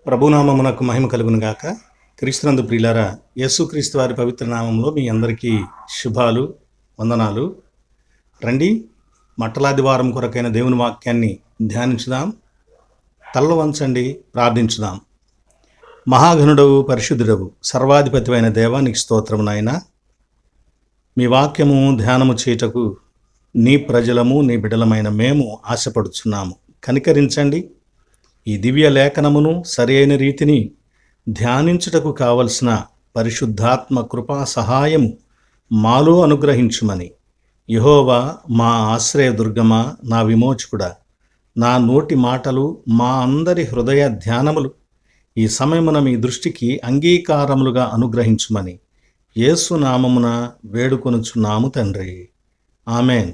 ప్రభునామమునకు మహిమ కలుగును గాక. క్రీస్తునందు ప్రియులారా, యేసుక్రీస్తు వారి పవిత్ర నామంలో మీ అందరికీ శుభాలు, వందనాలు. రండి, మట్టలాదివారం కొరకైన దేవుని వాక్యాన్ని ధ్యానించుదాం. తల్ల వంచండి, ప్రార్థించుదాం. మహాఘనుడవు, పరిశుద్ధుడవు, సర్వాధిపతివైన దేవానికి స్తోత్రము నాయన. మీ వాక్యము ధ్యానము చేయుటకు నీ ప్రజలము, నీ బిడ్డలమైన మేము ఆశపడుచున్నాము. కనికరించండి. ఈ దివ్య లేఖనమును సరి అయిన రీతిని ధ్యానించుటకు కావలసిన పరిశుద్ధాత్మ కృపా సహాయము మాలో అనుగ్రహించుమని. యెహోవా మా ఆశ్రయదుర్గమా, నా విమోచకుడా, నా నోటి మాటలు, మా అందరి హృదయ ధ్యానములు ఈ సమయమున మీ దృష్టికి అంగీకారములుగా అనుగ్రహించుమని యేసు నామమున వేడుకొనుచున్నాము తండ్రి. ఆమెన్.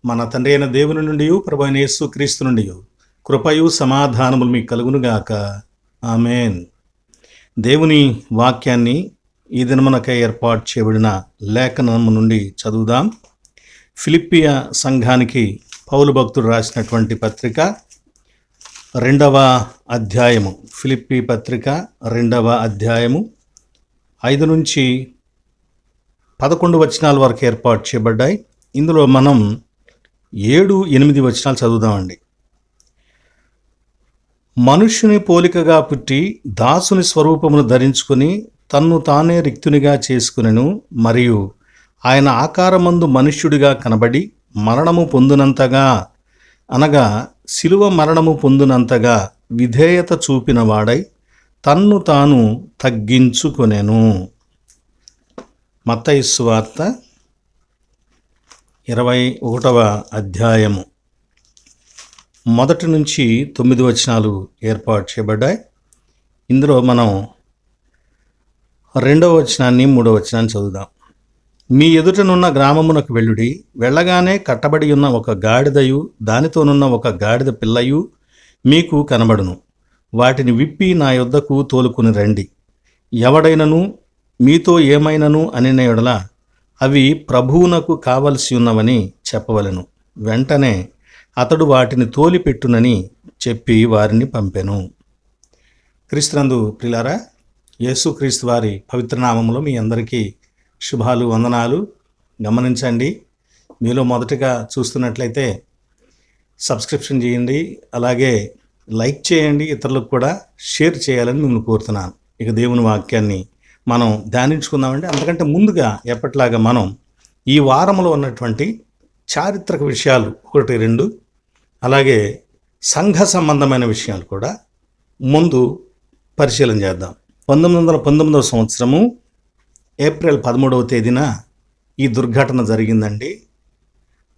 మన తండ్రి అయిన దేవుని నుండి, ప్రభు అయిన యేసుక్రీస్తు నుండి కృపయు సమాధానములు మీకు కలుగునుగాక. ఆమెన్. దేవుని వాక్యాన్ని ఈ దినమునకై ఏర్పాటు చేయబడిన లేఖనము నుండి చదువుదాం. ఫిలిప్పియ సంఘానికి పౌలు భక్తుడు రాసినటువంటి పత్రిక 2వ అధ్యాయము. ఫిలిప్పి పత్రిక 2వ అధ్యాయము 5 నుంచి 11 వచనాల వరకు ఏర్పాటు చేయబడ్డాయి. ఇందులో మనం 7, 8 వచనాలు చదువుదామండి. మనుష్యుని పోలికగా పుట్టి దాసుని స్వరూపమును ధరించుకుని తన్ను తానే రిక్తునిగా చేసుకునెను. మరియు ఆయన ఆకారమందు మనుష్యుడిగా కనబడి మరణము పొందునంతగా, అనగా శిలువ మరణము పొందునంతగా విధేయత చూపిన వాడై తన్ను తాను తగ్గించుకొనెను. మత్తయి సువార్త 21వ అధ్యాయము 1 నుంచి 9 వచనాలు ఏర్పాటు చేయబడ్డాయి. ఇందులో మనం 2వ వచనాన్ని, 3వ వచనాన్ని చదువుదాం. మీ ఎదుటనున్న గ్రామమునకు వెళ్ళుడి. వెళ్ళగానే కట్టబడి ఉన్న ఒక గాడిదయు దానితోనున్న ఒక గాడిద పిల్లయు మీకు కనబడును. వాటిని విప్పి నా యొద్దకు తోలుకుని రండి. ఎవడైనను మీతో ఏమైనను అనిన యెడల అవి ప్రభువునకు కావలసి ఉన్నవని చెప్పవలెను. వెంటనే అతడు వాటిని తోలిపెట్టునని చెప్పి వారిని పంపెను. క్రీస్తునందు ప్రియులారా, యేసుక్రీస్తు వారి పవిత్ర నామములో మీ అందరికీ శుభాలు, వందనాలు. గమనించండి, మీలో మొదటగా చూస్తున్నట్లయితే సబ్స్క్రిప్షన్ చేయండి, అలాగే లైక్ చేయండి, ఇతరులకు కూడా షేర్ చేయాలని మిమ్మల్ని కోరుతున్నాను. ఇక దేవుని వాక్యాన్ని మనం ధ్యానించుకుందామండి. అంతకంటే ముందుగా ఎప్పటిలాగా మనం ఈ వారంలో ఉన్నటువంటి చారిత్రక విషయాలు 1, 2, అలాగే సంఘ సంబంధమైన విషయాలు కూడా ముందు పరిశీలన చేద్దాం. 1919వ సంవత్సరము ఏప్రిల్ 13వ తేదీన ఈ దుర్ఘటన జరిగిందండి.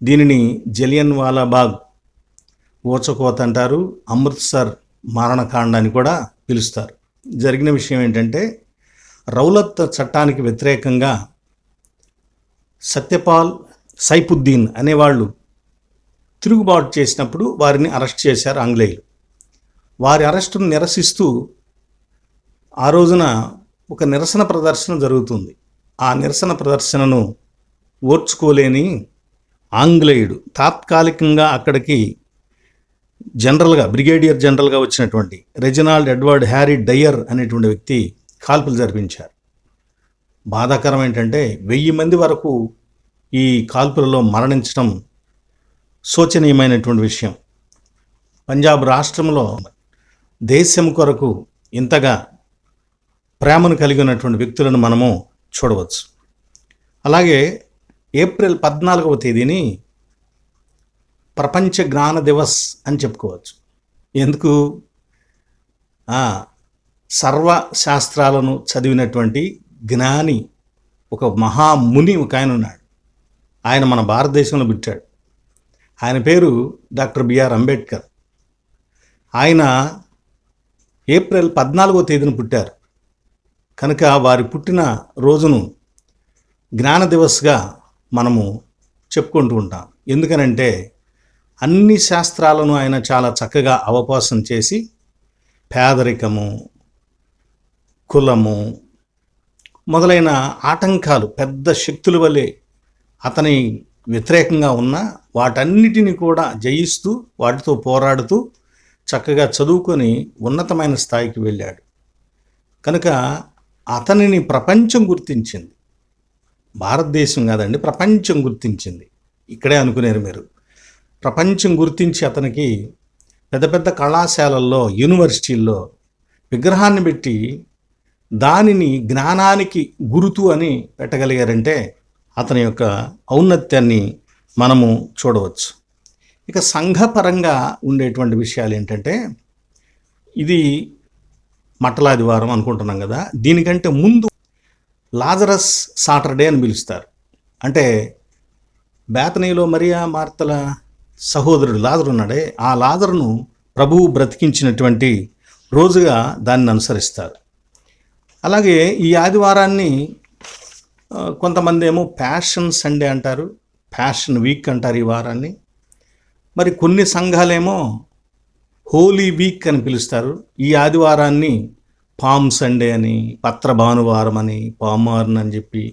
దీనిని జలియన్ వాలాబాగ్ ఊచకోత అంటారు, అమృత్సర్ మారణకాండ అని కూడా పిలుస్తారు. జరిగిన విషయం ఏంటంటే, రౌలత్ చట్టానికి వ్యతిరేకంగా సత్యపాల్, సైఫుద్దీన్ అనేవాళ్ళు తిరుగుబాటు చేసినప్పుడు వారిని అరెస్ట్ చేశారు ఆంగ్లేయులు. వారి అరెస్టును నిరసిస్తూ ఆ రోజున ఒక నిరసన ప్రదర్శన జరుగుతుంది. ఆ నిరసన ప్రదర్శనను ఓర్చుకోలేని ఆంగ్లేయుడు తాత్కాలికంగా అక్కడికి జనరల్గా, బ్రిగేడియర్ జనరల్గా వచ్చినటువంటి రెజినాల్డ్ ఎడ్వర్డ్ హ్యారీ డయర్ అనేటువంటి వ్యక్తి కాల్పులు జరిపించారు. బాధాకరం ఏంటంటే 1000 మంది వరకు ఈ కాల్పులలో మరణించడం శోచనీయమైనటువంటి విషయం. పంజాబ్ రాష్ట్రంలో దేశం కొరకు ఇంతగా ప్రేమను కలిగి ఉన్నటువంటి వ్యక్తులను మనము చూడవచ్చు. అలాగే ఏప్రిల్ 14వ తేదీని ప్రపంచ జ్ఞాన దివస్ అని చెప్పుకోవచ్చు. ఎందుకు? సర్వశాస్త్రాలను చదివినటువంటి జ్ఞాని, ఒక మహాముని ఒక ఆయన ఉన్నాడు. ఆయన మన భారతదేశంలో పుట్టాడు. ఆయన పేరు డాక్టర్ బిఆర్ అంబేద్కర్. ఆయన ఏప్రిల్ 14వ తేదీన పుట్టారు కనుక వారి పుట్టిన రోజును జ్ఞాన దివస్గా మనము చెప్పుకుంటూ ఉంటాం. ఎందుకనంటే అన్ని శాస్త్రాలను ఆయన చాలా చక్కగా అవపోసం చేసి పేదరికము, కులము మొదలైన ఆటంకాలు పెద్ద శక్తుల వలె అతని వ్యతిరేకంగా ఉన్న వాటన్నిటిని కూడా జయిస్తూ, వాటితో పోరాడుతూ చక్కగా చదువుకొని ఉన్నతమైన స్థాయికి వెళ్ళాడు. కనుక అతనిని ప్రపంచం గుర్తించింది. భారతదేశం కాదండి, ప్రపంచం గుర్తించింది. ఇక్కడే అనుకునేరు మీరు. ప్రపంచం గుర్తించి అతనికి పెద్ద పెద్ద కళాశాలల్లో, యూనివర్సిటీల్లో విగ్రహాన్ని పెట్టి దానిని జ్ఞానానికి గురుతు అని పెట్టగలిగారంటే అతని యొక్క ఔన్నత్యాన్ని మనము చూడవచ్చు. ఇక సంఘపరంగా ఉండేటువంటి విషయాలు ఏంటంటే, ఇది మట్టలాదివారం అనుకుంటున్నాం కదా, దీనికంటే ముందు లాజరస్ సాటర్డే అని పిలుస్తారు. అంటే బేతనీలో మరియా మార్తల సహోదరుడు లాజరు ఉన్నాడే, ఆ లాజరును ప్రభువు బ్రతికించినటువంటి రోజుగా దాన్ని అనుసరిస్తారు. అలాగే ఈ ఆదివారాన్ని కొంతమంది ఏమో ప్యాషన్ సండే అంటారు, ప్యాషన్ వీక్ అంటారు ఈ వారాన్ని. మరి కొన్ని సంఘాలేమో హోలీ వీక్ అని పిలుస్తారు. ఈ ఆదివారాన్ని పామ్ సండే అని, పత్ర భానువారం అని, పామార్న్ అని చెప్పి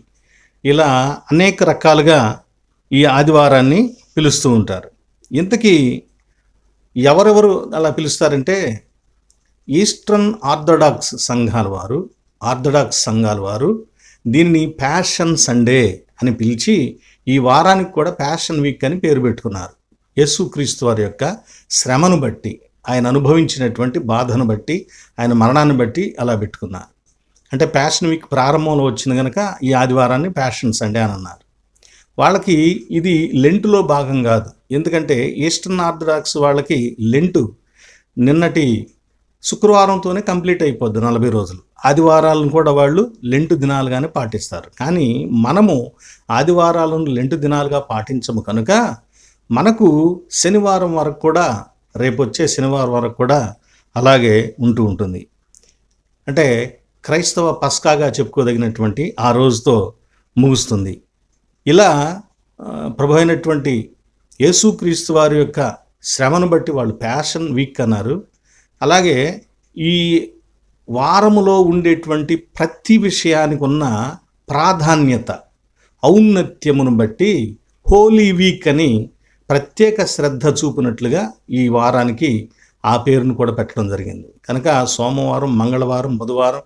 ఇలా అనేక రకాలుగా ఈ ఆదివారాన్ని పిలుస్తూ ఉంటారు. ఇంతకీ ఎవరెవరు అలా పిలుస్తారంటే, ఈస్టర్న్ ఆర్థడాక్స్ సంఘాల వారు దీన్ని ప్యాషన్ సండే అని పిలిచి ఈ వారానికి కూడా ప్యాషన్ వీక్ అని పేరు పెట్టుకున్నారు. యేసుక్రీస్తు వారి యొక్క శ్రమను బట్టి, ఆయన అనుభవించినటువంటి బాధను బట్టి, ఆయన మరణాన్ని బట్టి అలా పెట్టుకున్నారు. అంటే ప్యాషన్ వీక్ ప్రారంభంలో వచ్చింది కనుక ఈ ఆదివారాన్ని ప్యాషన్ సండే అని అన్నారు. వాళ్ళకి ఇది లెంటులో భాగం కాదు. ఎందుకంటే ఈస్టర్న్ ఆర్థడాక్స్ వాళ్ళకి లెంటు నిన్నటి శుక్రవారంతోనే కంప్లీట్ అయిపోద్ది, 40 రోజులు. ఆదివారాలను కూడా వాళ్ళు లెంటు దినాలుగానే పాటిస్తారు. కానీ మనము ఆదివారాలను లెంటు దినాలుగా పాటించము కనుక మనకు శనివారం వరకు కూడా, రేపు వచ్చే శనివారం వరకు కూడా అలాగే ఉంటూ ఉంటుంది. అంటే క్రైస్తవ పస్కాగా చెప్పుకోదగినటువంటి ఆ రోజుతో ముగుస్తుంది. ఇలా ప్రభు అయినటువంటి యేసుక్రీస్తు వారి యొక్క శ్రమను బట్టి వాళ్ళు ప్యాషన్ వీక్ అన్నారు. అలాగే ఈ వారములో ఉండేటువంటి ప్రతి విషయానికి ఉన్న ప్రాధాన్యత, ఔన్నత్యమును బట్టి హోలీ వీక్ అని ప్రత్యేక శ్రద్ధ చూపినట్లుగా ఈ వారానికి ఆ పేరును కూడా పెట్టడం జరిగింది. కనుక సోమవారం, మంగళవారం, బుధవారం,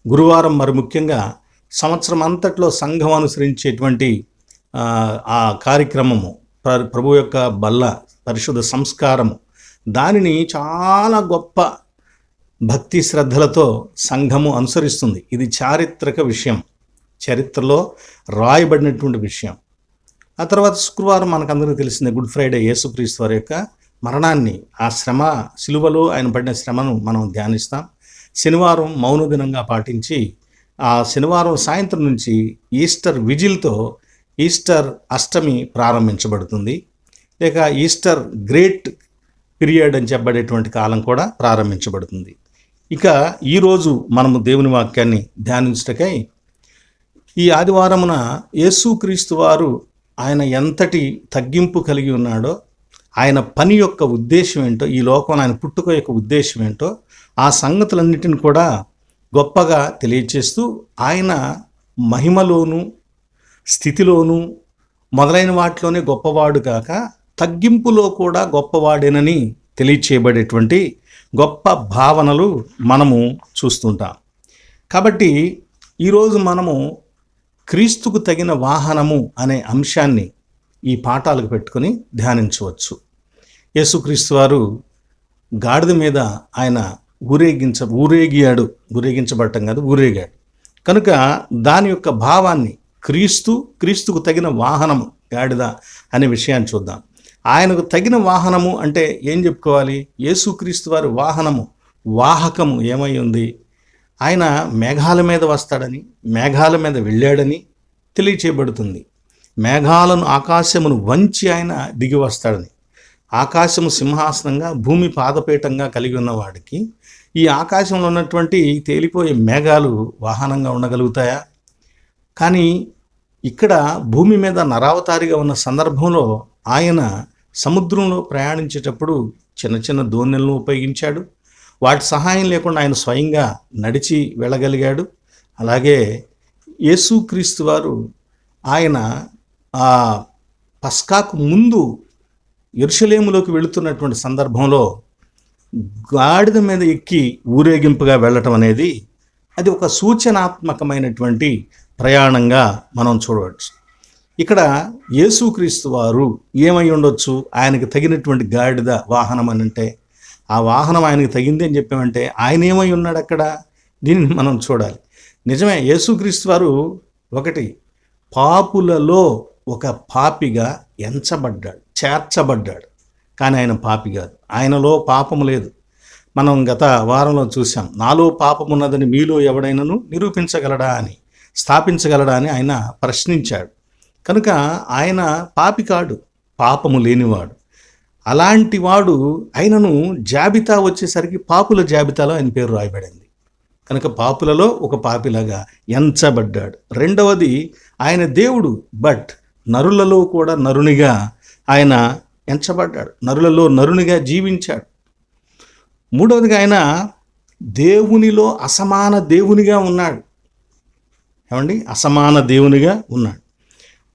గురువారం, మరి ముఖ్యంగా సంవత్సరం అంతట్లో సంఘం అనుసరించేటువంటి ఆ కార్యక్రమము, ప్రభు యొక్క బల్ల, పరిశుద్ధ సంస్కారము, దానిని చాలా గొప్ప భక్తి శ్రద్ధలతో సంఘము అనుసరిస్తుంది. ఇది చారిత్రక విషయం, చరిత్రలో రాయబడినటువంటి విషయం. ఆ తర్వాత శుక్రవారం మనకందరికీ తెలిసిందే, గుడ్ ఫ్రైడే, యేసుక్రీస్తు వారి యొక్క మరణాన్ని, ఆ శ్రమ, సిలువలో ఆయన పడిన శ్రమను మనం ధ్యానిస్తాం. శనివారం మౌన దినంగా పాటించి ఆ శనివారం సాయంత్రం నుంచి ఈస్టర్ విజిల్తో ఈస్టర్ అష్టమి ప్రారంభించబడుతుంది. లేక ఈస్టర్ గ్రేట్ పీరియడ్ అని చెప్పబడేటువంటి కాలం కూడా ప్రారంభించబడుతుంది. ఇక ఈరోజు మనము దేవుని వాక్యాన్ని ధ్యానించటకై ఈ ఆదివారమున యేసుక్రీస్తు వారు ఆయన ఎంతటి తగ్గింపు కలిగి ఉన్నాడో, ఆయన పని యొక్క ఉద్దేశం ఏంటో, ఈ లోకంలో ఆయన పుట్టుక యొక్క ఉద్దేశం ఏంటో, ఆ సంగతులన్నిటిని కూడా గొప్పగా తెలియచేస్తూ ఆయన మహిమలోను, స్థితిలోను, మొదలైన వాటిలోనే గొప్పవాడు కాక తగ్గింపులో కూడా గొప్పవాడేనని తెలియచేయబడేటువంటి గొప్ప భావనలు మనము చూస్తుంటాం. కాబట్టి ఈరోజు మనము క్రీస్తుకు తగిన వాహనము అనే అంశాన్ని ఈ పాఠాలకు పెట్టుకొని ధ్యానించవచ్చు. యేసుక్రీస్తు వారు గాడిద మీద ఆయన ఊరేగించబడటం కాదు, ఊరేగాడు. కనుక దాని యొక్క భావాన్ని, క్రీస్తుకు తగిన వాహనము గాడిద అనే విషయాన్ని చూద్దాం. ఆయనకు తగిన వాహనము అంటే ఏం చెప్పుకోవాలి? యేసుక్రీస్తు వారి వాహనము, వాహకము ఏమై ఉంది? ఆయన మేఘాల మీద వస్తాడని, మేఘాల మీద వెళ్ళాడని తెలియచేయబడుతుంది. మేఘాలను, ఆకాశమును వంచి ఆయన దిగి వస్తాడని. ఆకాశము సింహాసనంగా, భూమి పాదపీఠంగా కలిగి ఉన్నవాడికి ఈ ఆకాశంలో ఉన్నటువంటి తేలిపోయే మేఘాలు వాహనంగా ఉండగలుగుతాయా? కానీ ఇక్కడ భూమి మీద నరావతారిగా ఉన్న సందర్భంలో ఆయన సముద్రంలో ప్రయాణించేటప్పుడు చిన్న చిన్న దోణెలను ఉపయోగించాడు. వాటి సహాయం లేకుండా ఆయన స్వయంగా నడిచి వెళ్ళగలిగాడు. అలాగే యేసుక్రీస్తు వారు ఆయన ఆ పస్కాకు ముందు యెరూషలేములోకి వెళుతున్నటువంటి సందర్భంలో గాడిద మీద ఎక్కి ఊరేగింపుగా వెళ్ళటం అనేది అది ఒక సూచనాత్మకమైనటువంటి ప్రయాణంగా మనం చూడవచ్చు. ఇక్కడ యేసుక్రీస్తు వారు ఏమై ఉండొచ్చు? ఆయనకు తగినటువంటి గాడిద వాహనం అని అంటే, ఆ వాహనం ఆయనకు తగింది అని చెప్పామంటే ఆయన ఏమై ఉన్నాడు అక్కడ? దీన్ని మనం చూడాలి. నిజమే, యేసుక్రీస్తు వారు ఒకటి పాపులలో ఒక పాపిగా ఎంచబడ్డాడు, చేర్చబడ్డాడు. కానీ ఆయన పాపి కాదు, ఆయనలో పాపము లేదు. మనం గత వారంలో చూసాం, నాలో పాపమున్నదని మీలో ఎవడైనాను నిరూపించగలడా అని, స్థాపించగలడా అని ఆయన ప్రశ్నించాడు. కనుక ఆయన పాపి కాడు, పాపము లేనివాడు. అలాంటి వాడు ఆయనను జాబితా వచ్చేసరికి పాపుల జాబితాలో ఆయన పేరు రాయబడింది. కనుక పాపులలో ఒక పాపిలాగా ఎంచబడ్డాడు. రెండవది, ఆయన దేవుడు, బట్ నరులలో కూడా నరునిగా ఆయన ఎంచబడ్డాడు, నరులలో నరునిగా జీవించాడు. మూడవదిగా ఆయన దేవునిలో అసమాన దేవునిగా ఉన్నాడు. ఏమండి, అసమాన దేవునిగా ఉన్నాడు.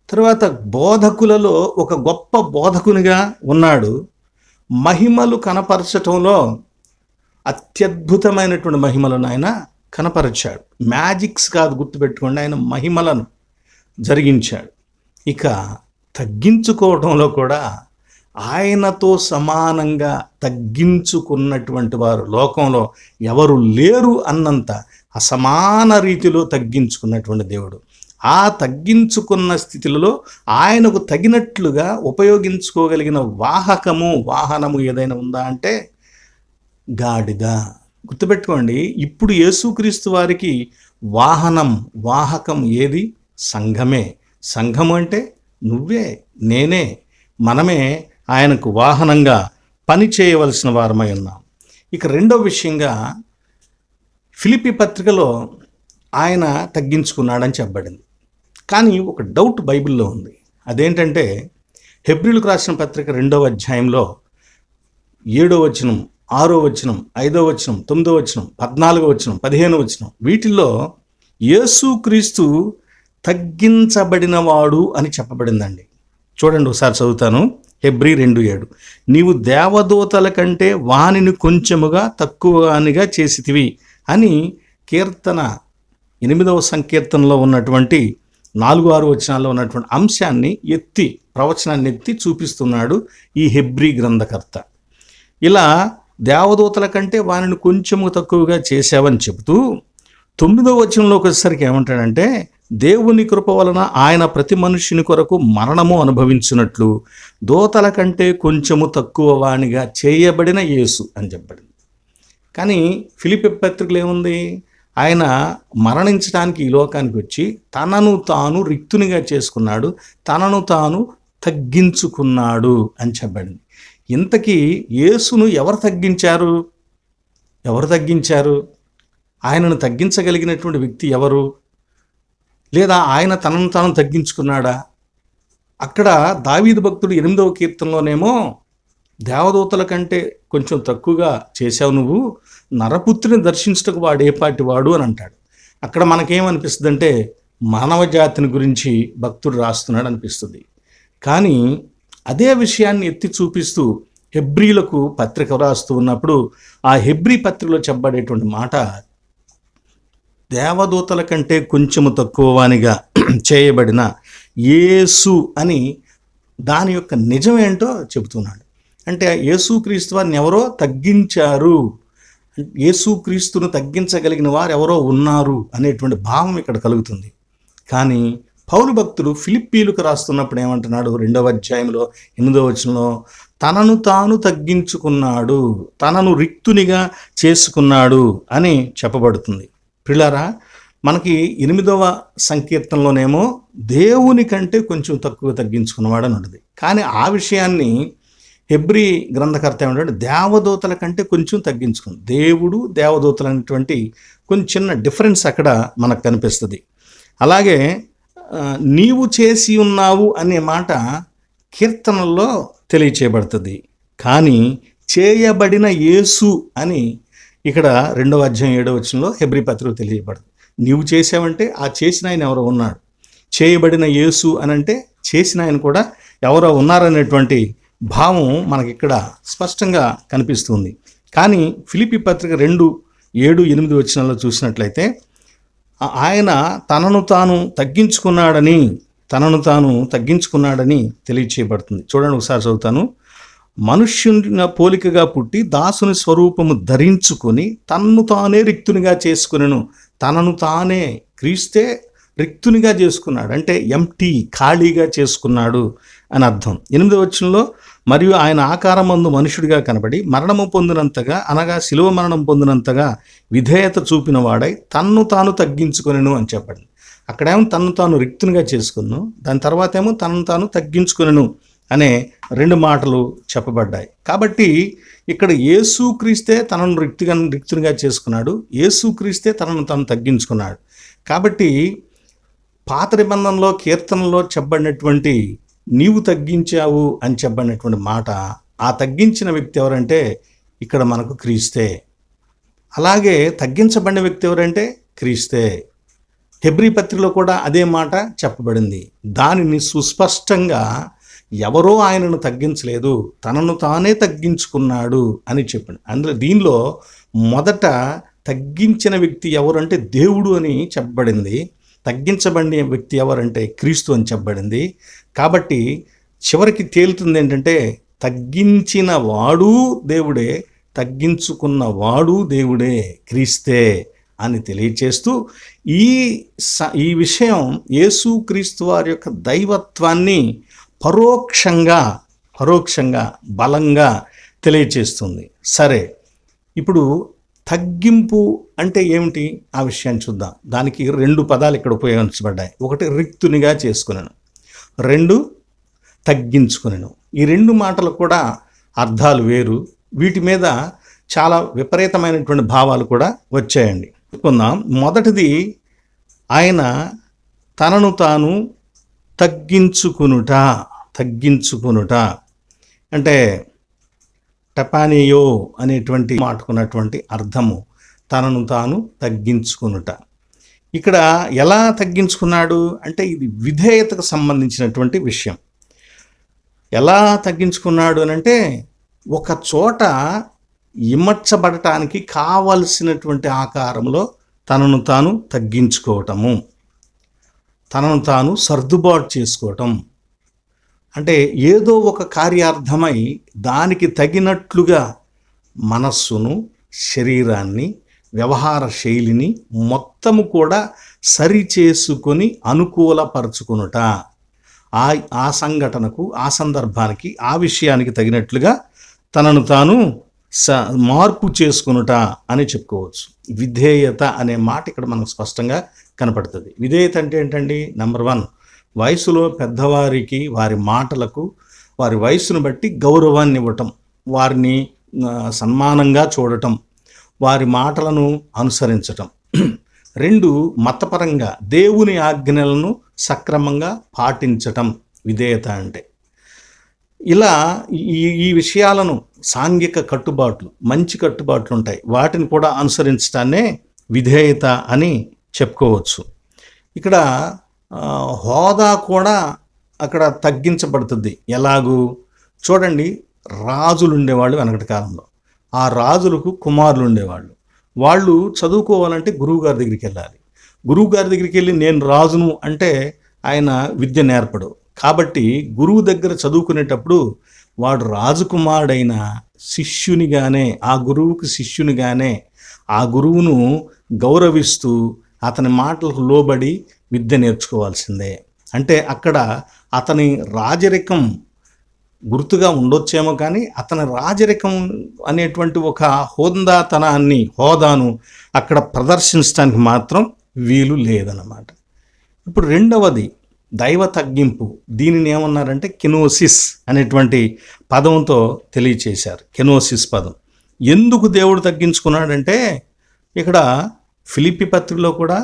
తర్వాత బోధకులలో ఒక గొప్ప బోధకునిగా ఉన్నాడు. మహిమలు కనపరచటంలో అత్యద్భుతమైనటువంటి మహిమలను ఆయన కనపరిచాడు. మ్యాజిక్స్ కాదు, గుర్తుపెట్టుకోండి, ఆయన మహిమలను జరిగించాడు. ఇక తగ్గించుకోవడంలో కూడా ఆయనతో సమానంగా తగ్గించుకున్నటువంటి వారు లోకంలో ఎవరు లేరు అన్నంత అసమాన రీతిలో తగ్గించుకున్నటువంటి దేవుడు. ఆ తగ్గించుకున్న స్థితిలో ఆయనకు తగినట్లుగా ఉపయోగించుకోగలిగిన వాహనము ఏదైనా ఉందా అంటే గాడిద. గుర్తుపెట్టుకోండి, ఇప్పుడు యేసుక్రీస్తు వారికి వాహకం ఏది? సంఘమే. సంఘము అంటే నువ్వే, నేనే, మనమే ఆయనకు వాహనంగా పని చేయవలసిన వారమై ఉన్నాం. ఇక రెండో విషయంగా ఫిలిప్పీ పత్రికలో ఆయన తగ్గించుకున్నాడని చెప్పబడింది. కానీ ఒక డౌట్ బైబిల్లో ఉంది. అదేంటంటే హెబ్రీలకు రాసిన పత్రిక 2వ అధ్యాయంలో 7వ వచనం, 6వ వచనం, 5వ వచనం, 9వ వచనం, 14వ వచనం, 15వ వచనం, వీటిల్లో యేసుక్రీస్తు తగ్గించబడినవాడు అని చెప్పబడిందండి. చూడండి, ఒకసారి చదువుతాను. హెబ్రీ 2:7, నీవు దేవదూతల కంటే వానిని కొంచెముగా తక్కువగానిగా చేసితివి అని కీర్తన 8వ సంకీర్తనలో ఉన్నటువంటి 4-6 వచనాల్లో ఉన్నటువంటి అంశాన్ని ప్రవచనాన్ని ఎత్తి చూపిస్తున్నాడు ఈ హెబ్రీ గ్రంథకర్త. ఇలా దేవదూతల కంటే వానిని కొంచెము తక్కువగా చేశావని చెబుతూ 9వ వచనంలోకి వచ్చేసరికి ఏమంటాడంటే, దేవుని కృప వలన ఆయన ప్రతి మనుష్యుని కొరకు మరణము అనుభవించినట్లు దూతల కంటే కొంచెము తక్కువ వానిగా చేయబడిన యేసు అని చెప్పబడింది. కానీ ఫిలిప్పీ పత్రికలో ఏముంది? ఆయన మరణించడానికి ఈ లోకానికి వచ్చి తనను తాను రిక్తునిగా చేసుకున్నాడు, తనను తాను తగ్గించుకున్నాడు అని చెప్పబడింది. ఇంతకీ యేసును ఎవరు తగ్గించారు? ఆయనను తగ్గించగలిగినటువంటి వ్యక్తి ఎవరు? లేదా ఆయన తనను తాను తగ్గించుకున్నాడా? అక్కడ దావీదు భక్తుడు 8వ కీర్తనలోనేమో దేవదూతల కంటే కొంచెం తక్కువగా చేశావు నువ్వు, నరపుత్రిని దర్శించటకు వాడు ఏపాటి వాడు అని అంటాడు. అక్కడ మనకేమనిపిస్తుంది అంటే మానవ జాతిని గురించి భక్తుడు రాస్తున్నాడు అనిపిస్తుంది. కానీ అదే విషయాన్ని ఎత్తి చూపిస్తూ హెబ్రీలకు పత్రిక రాస్తూ ఉన్నప్పుడు ఆ హెబ్రీ పత్రికలో చెప్పబడేటువంటి మాట దేవదూతల కంటే కొంచెము తక్కువ వానిగా చేయబడిన యేసు అని దాని యొక్క నిజమేంటో చెబుతున్నాడు. అంటే యేసుక్రీస్తు వారిని ఎవరో తగ్గించారు, యేసుక్రీస్తును తగ్గించగలిగిన వారు ఎవరో ఉన్నారు అనేటువంటి భావం ఇక్కడ కలుగుతుంది. కానీ పౌలు భక్తుడు ఫిలిప్పీలకు రాస్తున్నప్పుడు ఏమంటున్నాడు? 2వ అధ్యాయంలో 8వ వచనంలో తనను తాను తగ్గించుకున్నాడు, తనను రిక్తునిగా చేసుకున్నాడు అని చెప్పబడుతుంది. పిల్లారా, మనకి 8వ సంకీర్తనలోనేమో దేవుని కంటే కొంచెం తక్కువ తగ్గించుకున్నవాడు అని ఉంటుంది. కానీ ఆ విషయాన్ని హెబ్రీ గ్రంథకర్త ఏమంటాడు? దేవదూతల కంటే కొంచెం తగ్గించుకుంది. దేవుడు దేవదూతలు అనేటువంటి కొంచెం చిన్న డిఫరెన్స్ అక్కడ మనకు కనిపిస్తుంది. అలాగే నీవు చేసి ఉన్నావు అనే మాట కీర్తనల్లో తెలియచేయబడుతుంది. కానీ చేయబడిన యేసు అని ఇక్కడ 2వ అధ్యాయం 7వ వచనంలో హెబ్రీ పత్రిక తెలియబడుతుంది. నీవు చేసావంటే ఆ చేసిన ఆయన ఎవరో ఉన్నాడు, చేయబడిన యేసు అని అంటే చేసిన ఆయన కూడా ఎవరో ఉన్నారనేటువంటి భావం మనకి ఇక్కడ స్పష్టంగా కనిపిస్తుంది. కానీ ఫిలిప్పీ పత్రిక 2:7-8 వచనాల్లో చూసినట్లయితే ఆయన తనను తాను తగ్గించుకున్నాడని తెలియచేయబడుతుంది. చూడండి, ఒకసారి చదువుతాను. మనుష్యుని పోలికగా పుట్టి దాసుని స్వరూపము ధరించుకొని తన్ను తానే రిక్తునిగా చేసుకునెను. తనను తానే క్రీస్తే రిక్తునిగా చేసుకున్నాడు అంటే ఎంటీ, ఖాళీగా చేసుకున్నాడు అని అర్థం. 8వ వచనంలో మరియు ఆయన ఆకారమందు మనుషుడిగా కనబడి మరణము పొందినంతగా, అనగా శిలువ మరణం పొందినంతగా విధేయత చూపిన వాడై తన్ను తాను తగ్గించుకొనెను అని చెప్పండి. అక్కడేమో తన్ను తాను రిక్తునిగా చేసుకున్నాను, దాని తర్వాత ఏమో తనను తాను తగ్గించుకొనెను అనే 2 మాటలు చెప్పబడ్డాయి. కాబట్టి ఇక్కడ యేసుక్రీస్తే తనను రిక్తునిగా చేసుకున్నాడు, యేసుక్రీస్తే తనను తాను తగ్గించుకున్నాడు. కాబట్టి పాత నిబంధనలో కీర్తనలో చెప్పబడినటువంటి నీవు తగ్గించావు అని చెప్పబడినటువంటి మాట, ఆ తగ్గించిన వ్యక్తి ఎవరంటే ఇక్కడ మనకు క్రీస్తే. అలాగే తగ్గించబడిన వ్యక్తి ఎవరంటే క్రీస్తే. హెబ్రీ పత్రికలో కూడా అదే మాట చెప్పబడింది. దానిని సుస్పష్టంగా ఎవరో ఆయనను తగ్గించలేదు, తనను తానే తగ్గించుకున్నాడు అని చెప్పండి. దీనిలో మొదట తగ్గించిన వ్యక్తి ఎవరంటే దేవుడు అని చెప్పబడింది. తగ్గించబడిన వ్యక్తి ఎవరంటే క్రీస్తు అని చెప్పబడింది. కాబట్టి చివరికి తేలుతుంది ఏంటంటే తగ్గించిన వాడు దేవుడే, తగ్గించుకున్న వాడు దేవుడే, క్రీస్తే అని తెలియచేస్తూ ఈ విషయం యేసుక్రీస్తు వారి యొక్క దైవత్వాన్ని పరోక్షంగా బలంగా తెలియచేస్తుంది. సరే, ఇప్పుడు తగ్గింపు అంటే ఏమిటి ఆ విషయాన్ని చూద్దాం. దానికి 2 పదాలు ఇక్కడ ఉపయోగించబడ్డాయి. ఒకటి రిక్తునిగా చేసుకునేను, 2 తగ్గించుకునేను. ఈ 2 మాటలు కూడా అర్థాలు వేరు. వీటి మీద చాలా విపరీతమైనటువంటి భావాలు కూడా వచ్చాయండి. చెప్పుకుందాం. మొదటిది ఆయన తనను తాను తగ్గించుకునుట అంటే టపానియో అనేటువంటి మాటకున్నటువంటి అర్థము తనను తాను తగ్గించుకునుట. ఇక్కడ ఎలా తగ్గించుకున్నాడు అంటే ఇది విధేయతకు సంబంధించినటువంటి విషయం. ఎలా తగ్గించుకున్నాడు అని అంటే ఒక చోట ఇమర్చబడటానికి కావలసినటువంటి ఆకారంలో తనను తాను తగ్గించుకోవటము, తనను తాను సర్దుబాటు చేసుకోవటం. అంటే ఏదో ఒక కార్యార్థమై దానికి తగినట్లుగా మనస్సును, శరీరాన్ని, వ్యవహార శైలిని మొత్తము కూడా సరిచేసుకొని అనుకూలపరచుకునుట. ఆ సంఘటనకు, ఆ సందర్భానికి, ఆ విషయానికి తగినట్లుగా తనను తాను మార్పు చేసుకునుట అని చెప్పుకోవచ్చు. విధేయత అనే మాట ఇక్కడ మనకు స్పష్టంగా కనపడుతుంది. విధేయత అంటే ఏంటండి? నెంబర్ 1, వయసులో పెద్దవారికి వారి మాటలకు వారి వయసును బట్టి గౌరవాన్ని ఇవ్వటం, వారిని సన్మానంగా చూడటం, వారి మాటలను అనుసరించటం. 2, మతపరంగా దేవుని ఆజ్ఞలను సక్రమంగా పాటించటం విధేయత అంటే. ఇలా ఈ విషయాలను సాంఘిక కట్టుబాట్లు, మంచి కట్టుబాట్లు ఉంటాయి, వాటిని కూడా అనుసరించడాన్నే విధేయత అని చెప్పుకోవచ్చు. ఇక్కడ హోదా కూడా అక్కడ తగ్గించబడుతుంది. ఎలాగూ చూడండి, రాజులు ఉండేవాళ్ళు వెనకటి కాలంలో. ఆ రాజులకు కుమారులు ఉండేవాళ్ళు. వాళ్ళు చదువుకోవాలంటే గురువుగారి దగ్గరికి వెళ్ళాలి. గురువుగారి దగ్గరికి వెళ్ళి నేను రాజును అంటే ఆయన విద్య నేర్పడు. కాబట్టి గురువు దగ్గర చదువుకునేటప్పుడు వాడు రాజకుమారుడైన శిష్యునిగానే, ఆ గురువుకు శిష్యునిగానే ఆ గురువును గౌరవిస్తూ అతని మాటలకు లోబడి విద్య నేర్చుకోవాల్సిందే. అంటే అక్కడ అతని రాజరికం గుర్తుగా ఉండొచ్చేమో, కానీ అతని రాజరికం అనేటువంటి ఒక హోదాను అక్కడ ప్రదర్శించడానికి మాత్రం వీలు లేదన్నమాట. ఇప్పుడు 2వది దైవ తగ్గింపు. దీనిని ఏమన్నారంటే కెనోసిస్ అనేటువంటి పదంతో తెలియచేశారు. కెనోసిస్ పదం ఎందుకు దేవుడు తగ్గించుకున్నాడంటే ఇక్కడ ఫిలిప్పీ పత్రికలో కూడా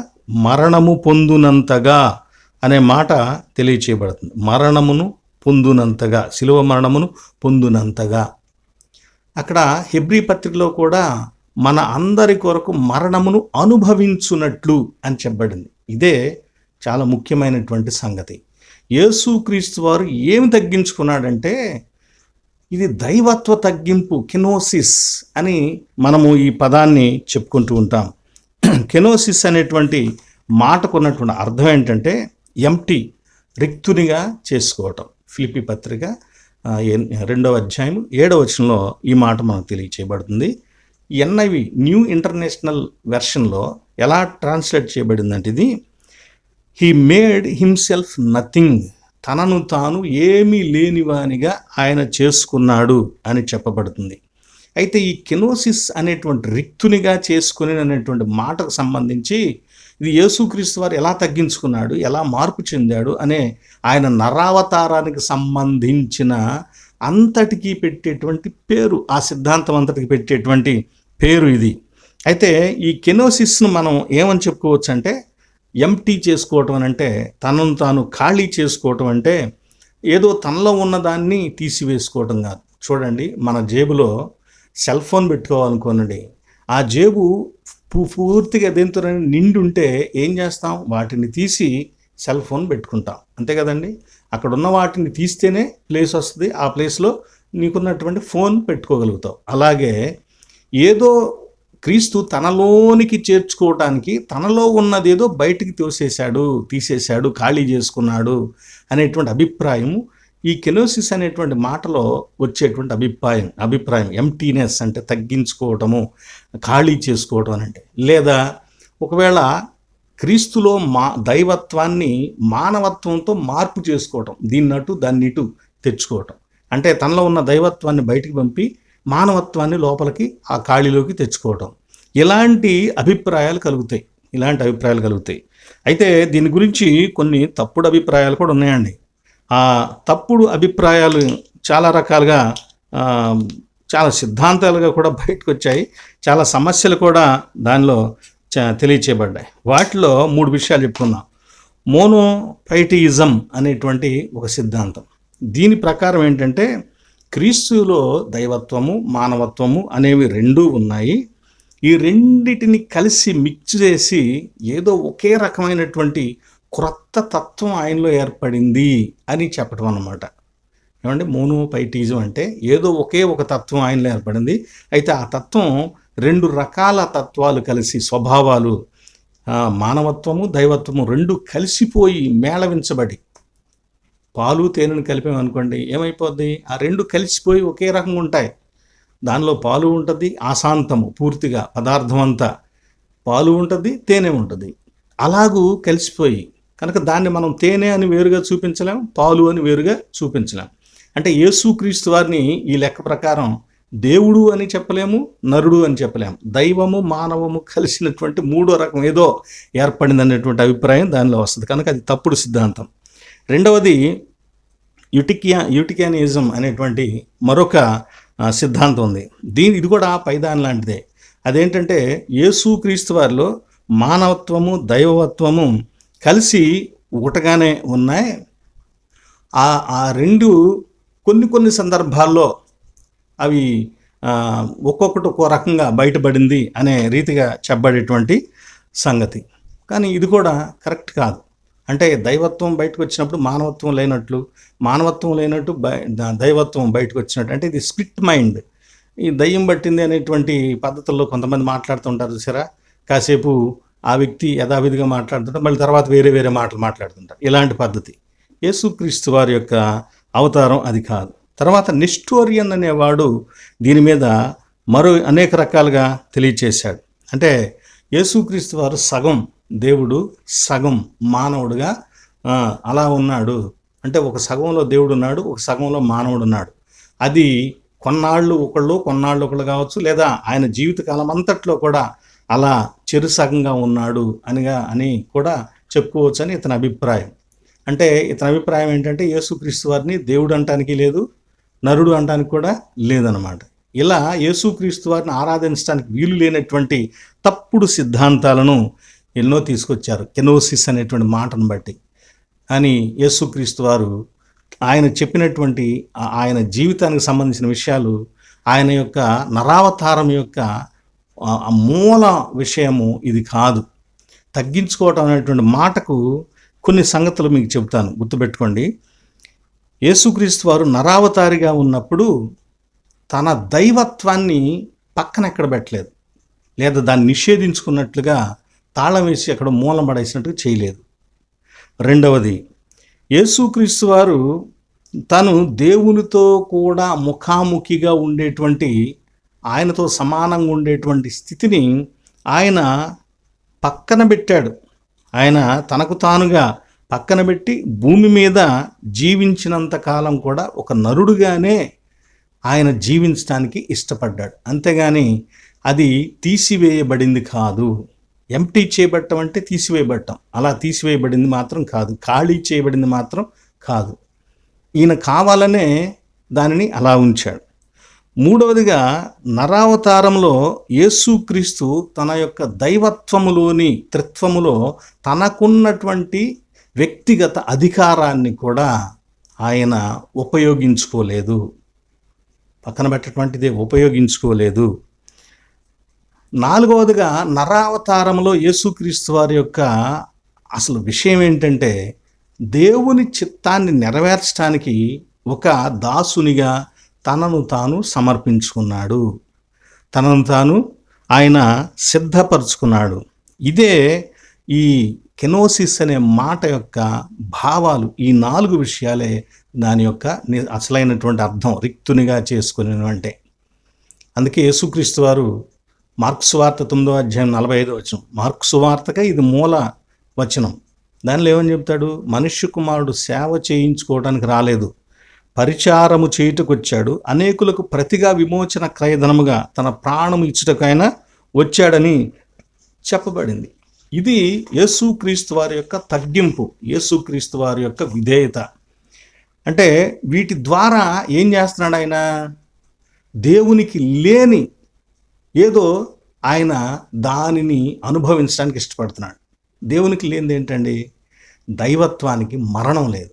మరణము పొందునంతగా అనే మాట తెలియచేయబడుతుంది. మరణమును పొందునంతగా, శిలువ మరణమును పొందునంతగా. అక్కడ హెబ్రీ పత్రికలో కూడా మన అందరి కొరకు మరణమును అనుభవించున్నట్లు అని చెప్పబడింది. ఇదే చాలా ముఖ్యమైనటువంటి సంగతి. యేసుక్రీస్తు వారు ఏమి తగ్గించుకున్నాడంటే ఇది దైవత్వ తగ్గింపు, కెనోసిస్ అని మనము ఈ పదాన్ని చెప్పుకుంటూ ఉంటాం. కెనోసిస్ అనేటువంటి మాటకు ఉన్నటువంటి అర్థం ఏంటంటే ఎంప్టీ, రిక్తునిగా చేసుకోవటం. ఫిలిప్పీ పత్రిక 2వ అధ్యాయం 7వ వచనంలో ఈ మాట మనకు తెలియచేయబడుతుంది. NIV న్యూ ఇంటర్నేషనల్ వెర్షన్లో ఎలా ట్రాన్స్లేట్ చేయబడిందంటే ఇది హీ మేడ్ హిమ్సెల్ఫ్ నథింగ్, తనను తాను ఏమీ లేనివానిగా ఆయన చేసుకున్నాడు అని చెప్పబడుతుంది. అయితే ఈ కెనోసిస్ అనేటువంటి రిక్తునిగా చేసుకుని అనేటువంటి మాటకు సంబంధించి ఇది యేసుక్రీస్తు వారు ఎలా తగ్గించుకున్నాడు, ఎలా మార్పు చెందాడు అనే ఆయన నరావతారానికి సంబంధించిన అంతటికీ పెట్టేటువంటి పేరు, ఆ సిద్ధాంతం అంతటికి పెట్టేటువంటి పేరు ఇది. అయితే ఈ కెనోసిస్ను మనం ఏమని చెప్పుకోవచ్చు అంటే ఎంప్టీ చేసుకోవటం అని అంటే తనను తాను ఖాళీ చేసుకోవటం అంటే ఏదో తనలో ఉన్నదాన్ని తీసివేసుకోవటం కాదు. చూడండి, మన జేబులో సెల్ ఫోన్ పెట్టుకోవాలనుకోనండి, ఆ జేబు పూర్తిగా దేంతో నిండి ఉంటే ఏం చేస్తాం, వాటిని తీసి సెల్ ఫోన్ పెట్టుకుంటాం, అంతే కదండి. అక్కడ ఉన్న వాటిని తీస్తేనే ప్లేస్ వస్తుంది, ఆ ప్లేస్లో నీకున్నటువంటి ఫోన్ పెట్టుకోగలుగుతావు. అలాగే ఏదో క్రీస్తు తనలోనికి చేర్చుకోవటానికి తనలో ఉన్నదేదో బయటికి తీసేశాడు, ఖాళీ చేసుకున్నాడు అనేటువంటి అభిప్రాయం ఈ కెనోసిస్ అనేటువంటి మాటలో వచ్చేటువంటి అభిప్రాయం ఎంప్టీనెస్ అంటే తగ్గించుకోవటము, ఖాళీ చేసుకోవటం అని అంటే. లేదా ఒకవేళ క్రీస్తులో దైవత్వాన్ని మానవత్వంతో మార్పు చేసుకోవటం, దీన్నట్టు దాన్ని ఇటు తెచ్చుకోవటం, అంటే తనలో ఉన్న దైవత్వాన్ని బయటికి పంపి మానవత్వాన్ని లోపలికి ఆ ఖాళీలోకి తెచ్చుకోవటం. ఇలాంటి అభిప్రాయాలు కలుగుతాయి. అయితే దీని గురించి కొన్ని తప్పుడు అభిప్రాయాలు కూడా ఉన్నాయండి. ఆ తప్పుడు అభిప్రాయాలు చాలా రకాలుగా, చాలా సిద్ధాంతాలుగా కూడా బయటకు వచ్చాయి. చాలా సమస్యలు కూడా దానిలో తెలియచేయబడ్డాయి. వాటిలో 3 విషయాలు చెప్పుకుందాం. మోనోఫైటియిజం అనేటువంటి ఒక సిద్ధాంతం. దీని ప్రకారం ఏంటంటే క్రీస్తులో దైవత్వము, మానవత్వము అనేవి రెండూ ఉన్నాయి. ఈ రెండిటిని కలిసి మిక్స్ చేసి ఏదో ఒకే రకమైనటువంటి క్రొత్త తత్వం ఆయనలో ఏర్పడింది అని చెప్పడం అన్నమాట. ఏమంటే మోనోఫైటిజం అంటే ఏదో ఒకే ఒక తత్వం ఆయనలో ఏర్పడింది. అయితే ఆ తత్వం 2 రకాల తత్వాలు కలిసి, స్వభావాలు, మానవత్వము, దైవత్వము 2 కలిసిపోయి మేళవించబడి, పాలు తేనెను కలిపామనుకోండి ఏమైపోద్ది, ఆ 2 కలిసిపోయి ఒకే రకంగా ఉంటాయి. దానిలో పాలు ఉంటుంది, ఆశాంతము పూర్తిగా పదార్థం అంతా పాలు ఉంటుంది, తేనె ఉంటుంది, అలాగూ కలిసిపోయి. కనుక దాన్ని మనం తేనె అని వేరుగా చూపించలేం, పాలు అని వేరుగా చూపించలేం. అంటే యేసుక్రీస్తు వారిని ఈ లెక్క ప్రకారం దేవుడు అని చెప్పలేము, నరుడు అని చెప్పలేము. దైవము మానవము కలిసినటువంటి 3వ రకం ఏదో ఏర్పడింది అనేటువంటి అభిప్రాయం దానిలో వస్తుంది. కనుక అది తప్పుడు సిద్ధాంతం. రెండవది యూటికియానిజం అనేటువంటి మరొక సిద్ధాంతం ఉంది. ఇది కూడా పైదాన్ లాంటిదే. అదేంటంటే యేసుక్రీస్తు వారిలో మానవత్వము, దైవత్వము కలిసి ఒకటిగానే ఉన్నాయి. ఆ 2 కొన్ని సందర్భాల్లో అవి ఒక్కొక్కటి ఒక్కో రకంగా బయటపడింది అనే రీతిగా చెప్పబడేటువంటి సంగతి. కానీ ఇది కూడా కరెక్ట్ కాదు. అంటే దైవత్వం బయటకు వచ్చినప్పుడు మానవత్వం లేనట్లు, మానవత్వం లేనట్టు దైవత్వం బయటకు వచ్చినట్టు. అంటే ఇది స్ప్లిట్ మైండ్, ఈ దయ్యం పట్టింది అనేటువంటి పద్ధతుల్లో కొంతమంది మాట్లాడుతూ ఉంటారు చూసారా. కాసేపు ఆ వ్యక్తి యథావిధిగా మాట్లాడుతుంటారు, మళ్ళీ తర్వాత వేరే మాటలు మాట్లాడుతుంటారు. ఇలాంటి పద్ధతి యేసుక్రీస్తు వారి యొక్క అవతారం అది కాదు. తర్వాత నిస్టోరియన్ అనేవాడు దీని మీద అనేక రకాలుగా తెలియచేశాడు. అంటే యేసుక్రీస్తు వారు సగం దేవుడు, సగం మానవుడుగా అలా ఉన్నాడు. అంటే ఒక సగంలో దేవుడు ఉన్నాడు, ఒక సగంలో మానవుడు ఉన్నాడు. అది కొన్నాళ్ళు ఒకళ్ళు కావచ్చు, లేదా ఆయన జీవితకాలం అంతట్లో కూడా అలా చెరుసగంగా ఉన్నాడు అని కూడా చెప్పుకోవచ్చు అని ఇతని అభిప్రాయం. అంటే ఇతని అభిప్రాయం ఏంటంటే యేసుక్రీస్తు వారిని దేవుడు అంటానికి లేదు, నరుడు అంటానికి కూడా లేదన్నమాట. ఇలా యేసుక్రీస్తు వారిని ఆరాధించడానికి వీలు లేనటువంటి తప్పుడు సిద్ధాంతాలను ఎన్నో తీసుకొచ్చారు కెనోసిస్ అనేటువంటి మాటను బట్టి. అని యేసుక్రీస్తు వారు ఆయన చెప్పినటువంటి ఆయన జీవితానికి సంబంధించిన విషయాలు, ఆయన యొక్క నరావతారం యొక్క మూల విషయము ఇది కాదు. తగ్గించుకోవటం అనేటువంటి మాటకు కొన్ని సంగతులు మీకు చెబుతాను, గుర్తుపెట్టుకోండి. యేసుక్రీస్తు వారు నరావతారిగా ఉన్నప్పుడు తన దైవత్వాన్ని పక్కన ఎక్కడ పెట్టలేదు, లేదా దాన్ని నిషేధించుకున్నట్లుగా తాళం వేసి అక్కడ మూలం పడేసినట్టుగా చేయలేదు. రెండవది, యేసుక్రీస్తు వారు తను దేవునితో కూడా ముఖాముఖిగా ఉండేటువంటి, ఆయనతో సమానంగా ఉండేటువంటి స్థితిని ఆయన పక్కన పెట్టాడు. ఆయన తనకు తానుగా పక్కన పెట్టి భూమి మీద జీవించినంత కాలం కూడా ఒక నరుడుగానే ఆయన జీవించడానికి ఇష్టపడ్డాడు. అంతేగాని అది తీసివేయబడింది కాదు. ఎంప్టీ చేయబడటం అంటే తీసివేయబడటం, అలా తీసివేయబడింది మాత్రం కాదు, ఖాళీ చేయబడింది మాత్రం కాదు. ఈయన కావాలనే దానిని అలా ఉంచాడు. మూడవదిగా, నరావతారంలో యేసుక్రీస్తు తన యొక్క దైవత్వములోని త్రిత్వములో తనకున్నటువంటి వ్యక్తిగత అధికారాన్ని కూడా ఆయన ఉపయోగించుకోలేదు, పక్కన పెట్టటువంటిదే ఉపయోగించుకోలేదు. నాలుగవదిగా, నరావతారంలో యేసుక్రీస్తు వారి యొక్క అసలు విషయం ఏంటంటే, దేవుని చిత్తాన్ని నెరవేర్చడానికి ఒక దాసునిగా తనను తాను సమర్పించుకున్నాడు, తనను తాను ఆయన సిద్ధపరుచుకున్నాడు. ఇదే ఈ కెనోసిస్ అనే మాట యొక్క భావాలు. ఈ 4 విషయాలే దాని యొక్క అసలైనటువంటి అర్థం, రిక్తునిగా చేసుకుని అంటే. అందుకే యేసుక్రీస్తు వారు మార్కు సువార్త 9వ అధ్యాయం 45వ వచనం, మార్కు సువార్తగా ఇది మూల వచనం. దానిలో ఏమని చెప్తాడు? మనుష్య కుమారుడు సేవ చేయించుకోవడానికి రాలేదు, పరిచారము చేయుటకు వచ్చాడు, అనేకులకు ప్రతిగా విమోచన క్రయధనముగా తన ప్రాణము ఇచ్చుటకైనా వచ్చాడని చెప్పబడింది. ఇది యేసుక్రీస్తు వారి యొక్క తగ్గింపు, యేసుక్రీస్తు వారి యొక్క విధేయత. అంటే వీటి ద్వారా ఏం చేస్తున్నాడు ఆయన? దేవునికి లేని ఏదో ఆయన దానిని అనుభవించడానికి ఇష్టపడుతున్నాడు. దేవునికి లేనిది ఏంటండి? దైవత్వానికి మరణం లేదు,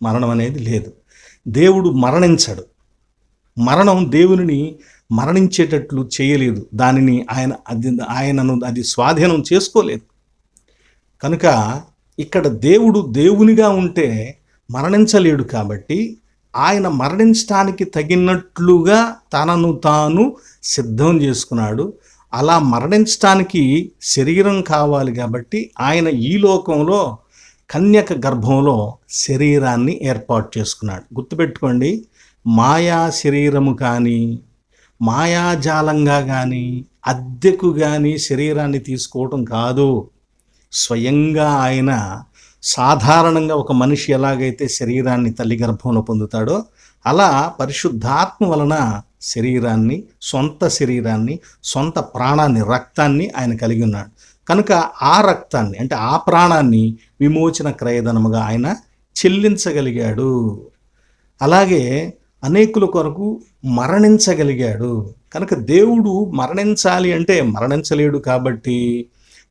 మరణం అనేది లేదు. దేవుడు మరణించడు. మరణం దేవునిని మరణించేటట్లు చేయలేదు, దానిని ఆయనను అది స్వాధీనం చేసుకోలేదు. కనుక ఇక్కడ దేవుడు దేవునిగా ఉంటే మరణించలేడు. కాబట్టి ఆయన మరణించడానికి తగినట్లుగా తనను తాను సిద్ధం చేసుకున్నాడు. అలా మరణించడానికి శరీరం కావాలి కాబట్టి ఆయన ఈ లోకంలో కన్యక గర్భంలో శరీరాన్ని ఏర్పాటు చేసుకున్నాడు. గుర్తుపెట్టుకోండి, మాయా శరీరము కానీ, మాయాజాలంగా కానీ, అద్దెకు కానీ శరీరాన్ని తీసుకోవటం కాదు. స్వయంగా ఆయన సాధారణంగా ఒక మనిషి ఎలాగైతే శరీరాన్ని తల్లి గర్భంలో పొందుతాడో అలా పరిశుద్ధాత్మ వలన శరీరాన్ని, సొంత ప్రాణాన్ని, రక్తాన్ని ఆయన కలిగి ఉన్నాడు. కనుక ఆ రక్తాన్ని అంటే ఆ ప్రాణాన్ని విమోచన క్రయధనముగా ఆయన చెల్లించగలిగాడు. అలాగే అనేకుల కొరకు మరణించగలిగాడు. కనుక దేవుడు మరణించాలి అంటే మరణించలేడు. కాబట్టి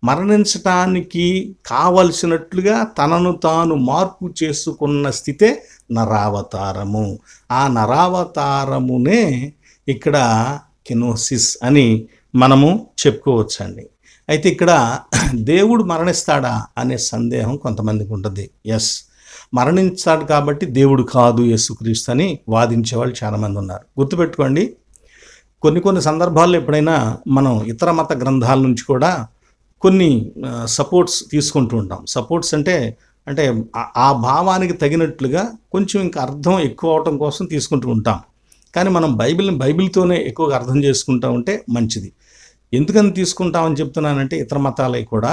మరణించటానికి కావలసినట్లుగా తనను తాను మార్పు చేసుకున్న స్థితే నరావతారము. ఆ నరావతారమునే ఇక్కడ కెనోసిస్ అని మనము చెప్పుకోవచ్చండి. అయితే ఇక్కడ దేవుడు మరణిస్తాడా అనే సందేహం కొంతమందికి ఉంటుంది. ఎస్, మరణించాడు కాబట్టి దేవుడు కాదు యేసుక్రీస్తు అని వాదించే వాళ్ళు చాలామంది ఉన్నారు. గుర్తుపెట్టుకోండి, కొన్ని సందర్భాల్లో ఎప్పుడైనా మనం ఇతర మత గ్రంథాల నుంచి కూడా కొన్ని సపోర్ట్స్ తీసుకుంటూ ఉంటాం. సపోర్ట్స్ అంటే ఆ భావానికి తగినట్లుగా కొంచెం ఇంకా అర్థం ఎక్కువ అవటం కోసం తీసుకుంటూ ఉంటాం. కానీ మనం బైబిల్తోనే ఎక్కువగా అర్థం చేసుకుంటూ ఉంటే మంచిది. ఎందుకని తీసుకుంటామని చెప్తున్నానంటే, ఇతర మతాలై కూడా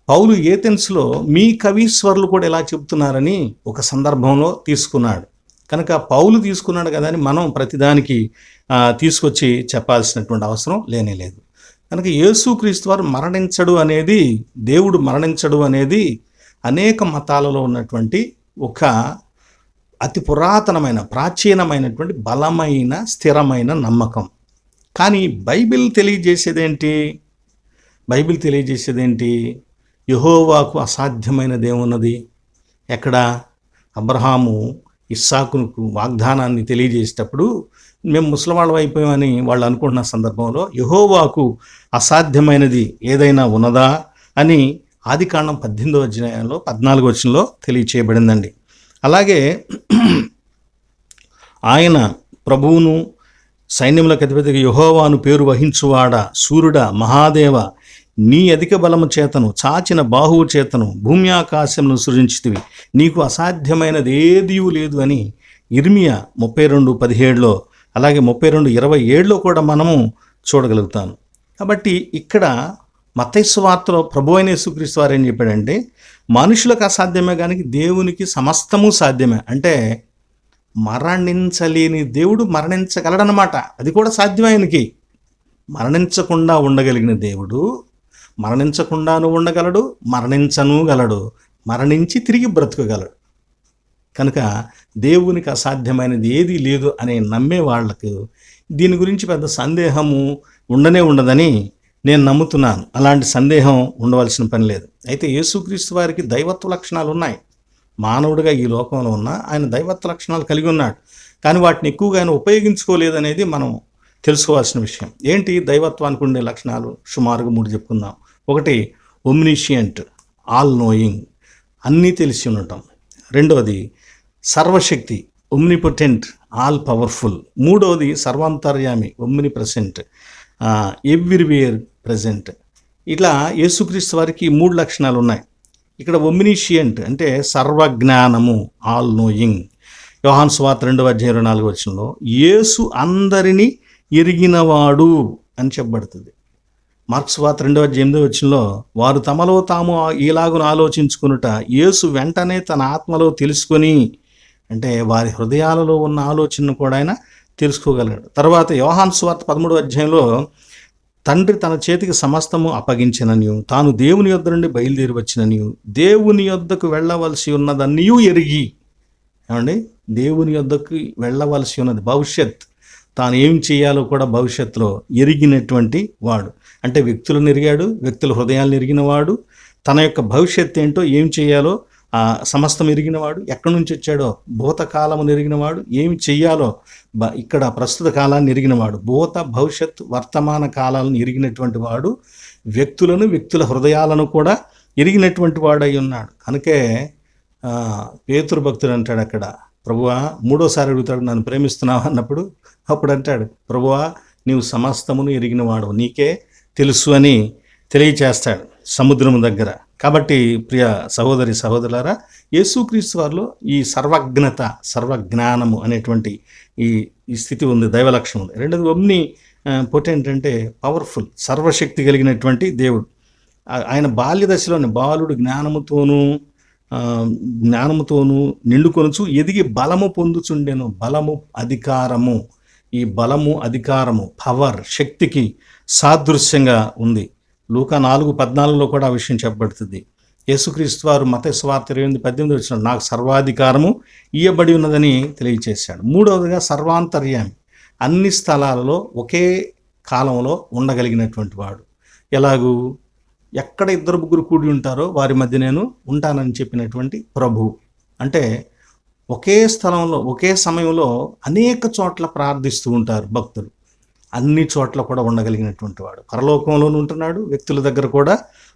పౌలు ఏథెన్స్లో మీ కవీశ్వరులు కూడా ఎలా చెప్తున్నారని ఒక సందర్భంలో తీసుకున్నాడు. కనుక పౌలు తీసుకున్నాడు కదా అని మనం ప్రతిదానికి తీసుకొచ్చి చెప్పాల్సినటువంటి అవసరం లేనేలేదు. కనుక యేసుక్రీస్తు వారు మరణించడు అనేది, దేవుడు మరణించడు అనేది అనేక మతాలలో ఉన్నటువంటి ఒక అతి పురాతనమైన, ప్రాచీనమైనటువంటి బలమైన, స్థిరమైన నమ్మకం. కానీ బైబిల్ తెలియజేసేదేంటి? యెహోవాకు అసాధ్యమైనది ఏమున్నది? ఎక్కడ? అబ్రహాము ఇస్సాకుకు వాగ్దానాన్ని తెలియజేసేటప్పుడు మేము ముసలివాళ్ళం అయిపోయామని వాళ్ళు అనుకుంటున్న సందర్భంలో యెహోవాకు అసాధ్యమైనది ఏదైనా ఉన్నదా అని ఆదికాండం 18వ అధ్యాయంలో 14వ వచనంలో తెలియచేయబడిందండి. అలాగే ఆయన ప్రభువును సైన్యములకు అధిపతిగా యెహోవాను పేరు వహించువాడా, సూర్యుడా, మహాదేవ, నీ అధిక బలము చేతను చాచిన బాహువు చేతను భూమి ఆకాశమును సృజించితివి, నీకు అసాధ్యమైనది ఏదియూ లేదు అని ఇర్మియా 32:17లో, అలాగే 32:27లో కూడా మనము చూడగలుగుతాం. కాబట్టి ఇక్కడ మత్తయి సువార్తలో ప్రభు అయిన యేసుక్రీస్తు వారు ఏం చెప్పాడంటే, మనుషులకు అసాధ్యమే కానీ దేవునికి సమస్తము సాధ్యమే. అంటే మరణించలేని దేవుడు మరణించగలడనమాట. అది కూడా సాధ్యమే ఆయనకి. మరణించకుండా ఉండగలిగిన దేవుడు మరణించకుండాను ఉండగలడు, మరణించను గలడు, మరణించి తిరిగి బ్రతుకగలడు. కనుక దేవునికి అసాధ్యమైనది ఏదీ లేదు అని నమ్మే వాళ్లకు దీని గురించి పెద్ద సందేహము ఉండదని నేను నమ్ముతున్నాను. అలాంటి సందేహం ఉండవలసిన పని లేదు. అయితే యేసుక్రీస్తు వారికి దైవత్వ లక్షణాలు ఉన్నాయి. మానవుడిగా ఈ లోకంలో ఉన్న ఆయన దైవత్వ లక్షణాలు కలిగి ఉన్నాడు. కానీ వాటిని ఎక్కువగా ఆయన ఉపయోగించుకోలేదనేది మనం తెలుసుకోవాల్సిన విషయం. ఏంటి దైవత్వానికి ఉండే లక్షణాలు? సుమారుగా 3 చెప్పుకుందాం. ఒకటి, ఒమ్నిషియంట్, ఆల్ నోయింగ్, అన్నీ తెలిసి ఉండటం. రెండవది సర్వశక్తి, ఒమ్నిపొటెంట్, ఆల్ పవర్ఫుల్. మూడవది సర్వాంతర్యామి, ఒమ్ని ప్రెసెంట్, ఎవ్రీవేర్ ప్రెసెంట్. ఇట్లా యేసుక్రీస్తు వారికి 3 లక్షణాలు ఉన్నాయి. ఇక్కడ ఒమ్నిషియంట్ అంటే సర్వజ్ఞానము, ఆల్ నోయింగ్. యోహాను సువార్త 2:24 యేసు అందరినీ ఎరిగినవాడు అని చెప్పబడుతుంది. మార్కు సువార్త 2:8 వారు తమలో తాము ఈలాగున ఆలోచించుకునుట యేసు వెంటనే తన ఆత్మలో తెలుసుకొని, అంటే వారి హృదయాలలో ఉన్న ఆలోచనను కూడా ఆయన తెలుసుకోగలిగాడు. తర్వాత యోహాను సువార్త 13:1 తండ్రి తన చేతికి సమస్తము అప్పగించిననియు, తాను దేవుని యొద్ద నుండి బయలుదేరి వచ్చిననియు, దేవుని యొద్దకు వెళ్ళవలసి ఉన్నదన్నయూ ఎరిగి. ఏమండి, దేవుని యొద్దకు వెళ్ళవలసి ఉన్నది భవిష్యత్, తాను ఏం చేయాలో కూడా భవిష్యత్తులో ఎరిగినటువంటి వాడు. అంటే వ్యక్తులను ఎరిగాడు, వ్యక్తుల హృదయాలను ఎరిగినవాడు, తన యొక్క భవిష్యత్తు ఏంటో ఏం చేయాలో సమస్తం ఎరిగినవాడు, ఎక్కడి నుంచి వచ్చాడో భూతకాలమును ఎరిగినవాడు, ఏమి చెయ్యాలో ఇక్కడ ప్రస్తుత కాలాన్ని ఎరిగినవాడు, భూత భవిష్యత్ వర్తమాన కాలాలను ఎరిగినటువంటి వాడు, వ్యక్తుల హృదయాలను కూడా ఎరిగినటువంటి వాడు అయి ఉన్నాడు. కనుకే పేతురు భక్తుడు అంటాడు అక్కడ, ప్రభువా, 3వసారి అడుగుతాడు, నన్ను ప్రేమిస్తున్నావా అన్నప్పుడు అప్పుడు అంటాడు, ప్రభువా, నీవు సమస్తమును ఎరిగినవాడు, నీకే తెలుసు అని తెలియచేస్తాడు సముద్రం దగ్గర. కాబట్టి ప్రియ సహోదరి సహోదరులారా, యేసుక్రీస్తు వారిలో ఈ సర్వజ్ఞత, సర్వజ్ఞానము అనేటువంటి ఈ స్థితి ఉంది, దైవ లక్షణం ఉంది. రెండోది ఒమ్ని పొటెంట్ అంటే పవర్ఫుల్, సర్వశక్తి కలిగినటువంటి దేవుడు. ఆయన బాల్య దశలోనే బాలుడు జ్ఞానముతోనూ నిండుకొనుచు ఎదిగి బలము పొందుచుండెను. బలము, అధికారము, ఈ బలము, అధికారము, పవర్, శక్తికి సాదృశ్యంగా ఉంది. లూకా 4:14 కూడా ఆ విషయం చెప్పబడుతుంది. యేసుక్రీస్తు వారు మత్తయి సువార్త 28:18 నాకు సర్వాధికారము ఇయ్యబడి ఉన్నదని తెలియచేశాడు. మూడవదిగా సర్వాంతర్యామి, అన్ని స్థలాలలో ఒకే కాలంలో ఉండగలిగినటువంటి వాడు. ఎలాగూ ఎక్కడ 2-3 కూడి ఉంటారో వారి మధ్య నేను ఉంటానని చెప్పినటువంటి ప్రభు. అంటే ఒకే స్థలంలో ఒకే సమయంలో అనేక చోట్ల ప్రార్థిస్తూ ఉంటారు భక్తులు. అన్ని చోట్ల కూడా ఉండగలిగినటువంటి వాడు. పరలోకంలోనూ ఉంటున్నాడు, వ్యక్తుల దగ్గర కూడా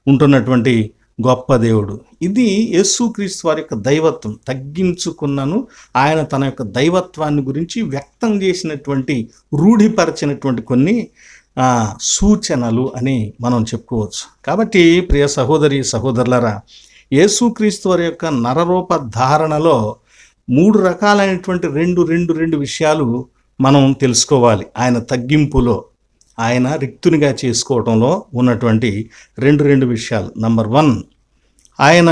ఉంటున్నటువంటి గొప్ప దేవుడు. ఇది యేసుక్రీస్తు వారి యొక్క దైవత్వం. తగ్గించుకున్నను ఆయన తన యొక్క దైవత్వాన్ని గురించి వ్యక్తం చేసినటువంటి, రూఢిపరచినటువంటి కొన్ని సూచనలు అని మనం చెప్పుకోవచ్చు. కాబట్టి ప్రియ సహోదరి సహోదరులారా, యేసుక్రీస్తు వారి యొక్క నరరూప ధారణలో 3 రకాలైనటువంటి రెండు విషయాలు మనం తెలుసుకోవాలి. ఆయన తగ్గింపులో, ఆయన రిక్తునిగా చేసుకోవడంలో ఉన్నటువంటి రెండు విషయాలు. నంబర్ 1, ఆయన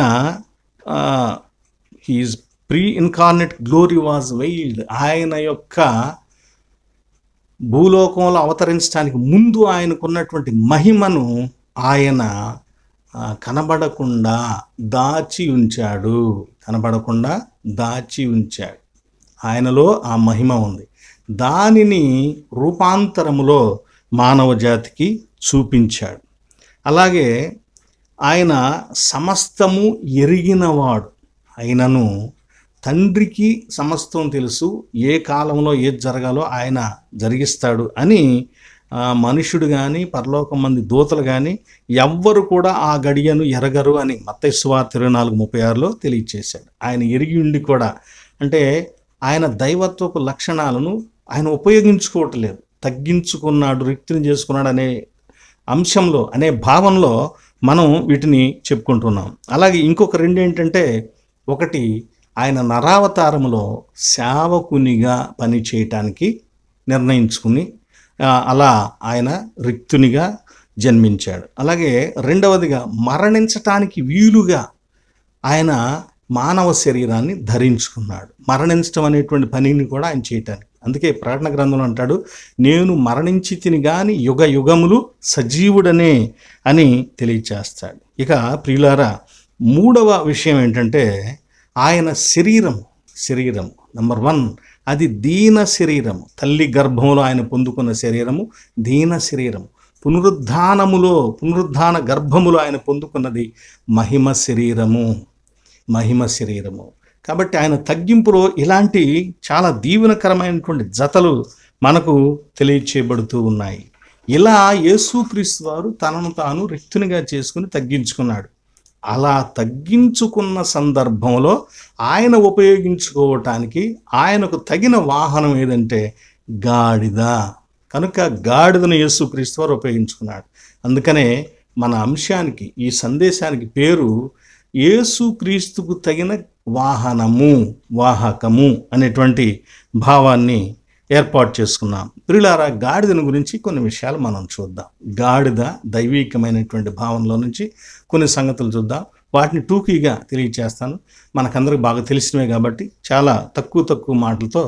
his pre incarnate glory was veiled. ఆయన యొక్క భూలోకంలో అవతరించడానికి ముందు ఆయనకున్నటువంటి మహిమను ఆయన కనబడకుండా దాచి ఉంచాడు. ఆయనలో ఆ మహిమ ఉంది. దానిని రూపాంతరములో మానవ జాతికి చూపించాడు. అలాగే ఆయన సమస్తము ఎరిగినవాడు. అయినను తండ్రికి సమస్తం తెలుసు, ఏ కాలంలో ఏది జరగాలో ఆయన జరిగిస్తాడు అని మనుష్యుడు కానీ పరలోకం మంది దూతలు కానీ ఎవ్వరు కూడా ఆ గడియను ఎరగరు అని మత్తయి సువార్త 24:36 తెలియచేశాడు. ఆయన ఎరిగి ఉండి కూడా, అంటే ఆయన దైవత్వపు లక్షణాలను ఆయన ఉపయోగించుకోవట్లేదు. తగ్గించుకున్నాడు, రిక్తిని చేసుకున్నాడు అనే అంశంలో, అనే భావంలో మనం వీటిని చెప్పుకుంటున్నాం. అలాగే ఇంకొక రెండు ఏంటంటే, ఒకటి ఆయన నరావతారములో సేవకునిగా పని చేయటానికి నిర్ణయించుకుని అలా ఆయన రిక్తునిగా జన్మించాడు. అలాగే రెండవదిగా మరణించటానికి వీలుగా ఆయన మానవ శరీరాన్ని ధరించుకున్నాడు. మరణించడం అనేటువంటి పనిని కూడా ఆయన చేయటానికి. అందుకే ప్రకటన గ్రంథంలో అంటాడు, నేను మరణించి తిని గాని యుగ యుగములు సజీవుడనే అని తెలియచేస్తాడు. ఇక ప్రియులారా, మూడవ విషయం ఏంటంటే, ఆయన శరీరము నంబర్ 1 అది దీన శరీరము. తల్లి గర్భంలో ఆయన పొందుకున్న శరీరము దీన శరీరము. పునరుద్ధాన గర్భములో ఆయన పొందుకున్నది మహిమ శరీరము. కాబట్టి ఆయన తగ్గింపులో ఇలాంటి చాలా దీవెనకరమైనటువంటి జతలు మనకు తెలియచేయబడుతూ ఉన్నాయి. ఇలా యేసుక్రీస్తు వారు తనను తాను రిక్తునిగా చేసుకుని తగ్గించుకున్నాడు. అలా తగ్గించుకున్న సందర్భంలో ఆయన ఉపయోగించుకోవటానికి ఆయనకు తగిన వాహనం ఏదంటే గాడిద. కనుక గాడిదను యేసుక్రీస్తు వారు ఉపయోగించుకున్నాడు. అందుకనే మన అంశానికి, ఈ సందేశానికి పేరు యేసుక్రీస్తుకు తగిన వాహకము అనేటువంటి భావాన్ని ఏర్పాటు చేసుకున్నాం. ప్రియులారా, గాడిదను గురించి కొన్ని విషయాలు మనం చూద్దాం. గాడిద దైవీకమైనటువంటి భావంలో నుంచి కొన్ని సంగతులు చూద్దాం. వాటిని టూకీగా తెలియచేస్తాను. మనకందరికి బాగా తెలిసినవే కాబట్టి చాలా తక్కువ మాటలతో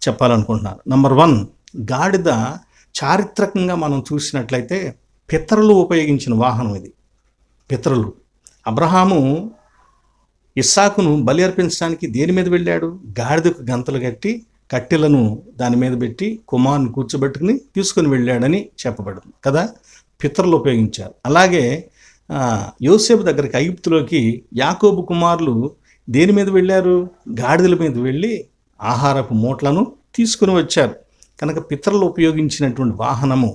చెప్పాలనుకుంటున్నాను. నంబర్ 1, గాడిద చారిత్రకంగా మనం చూసినట్లయితే పితరులు ఉపయోగించిన వాహనం ఇది. పితరులు అబ్రహాము ఇస్సాకును బలి అర్పించడానికి దేని మీద వెళ్ళాడు? గాడిదకు గంతలు కట్టి కట్టెలను దాని మీద పెట్టి కుమారుని కూర్చోబెట్టుకుని తీసుకొని వెళ్ళాడని చెప్పబడింది కదా. పితరులు ఉపయోగించారు. అలాగే యోసేపు దగ్గరికి ఐగుప్తులోకి యాకోబు కుమారులు దేని మీద వెళ్ళారు? గాడిదల మీద వెళ్ళి ఆహారపు మూటలను తీసుకుని వచ్చారు. కనుక పితరులు ఉపయోగించినటువంటి వాహనము,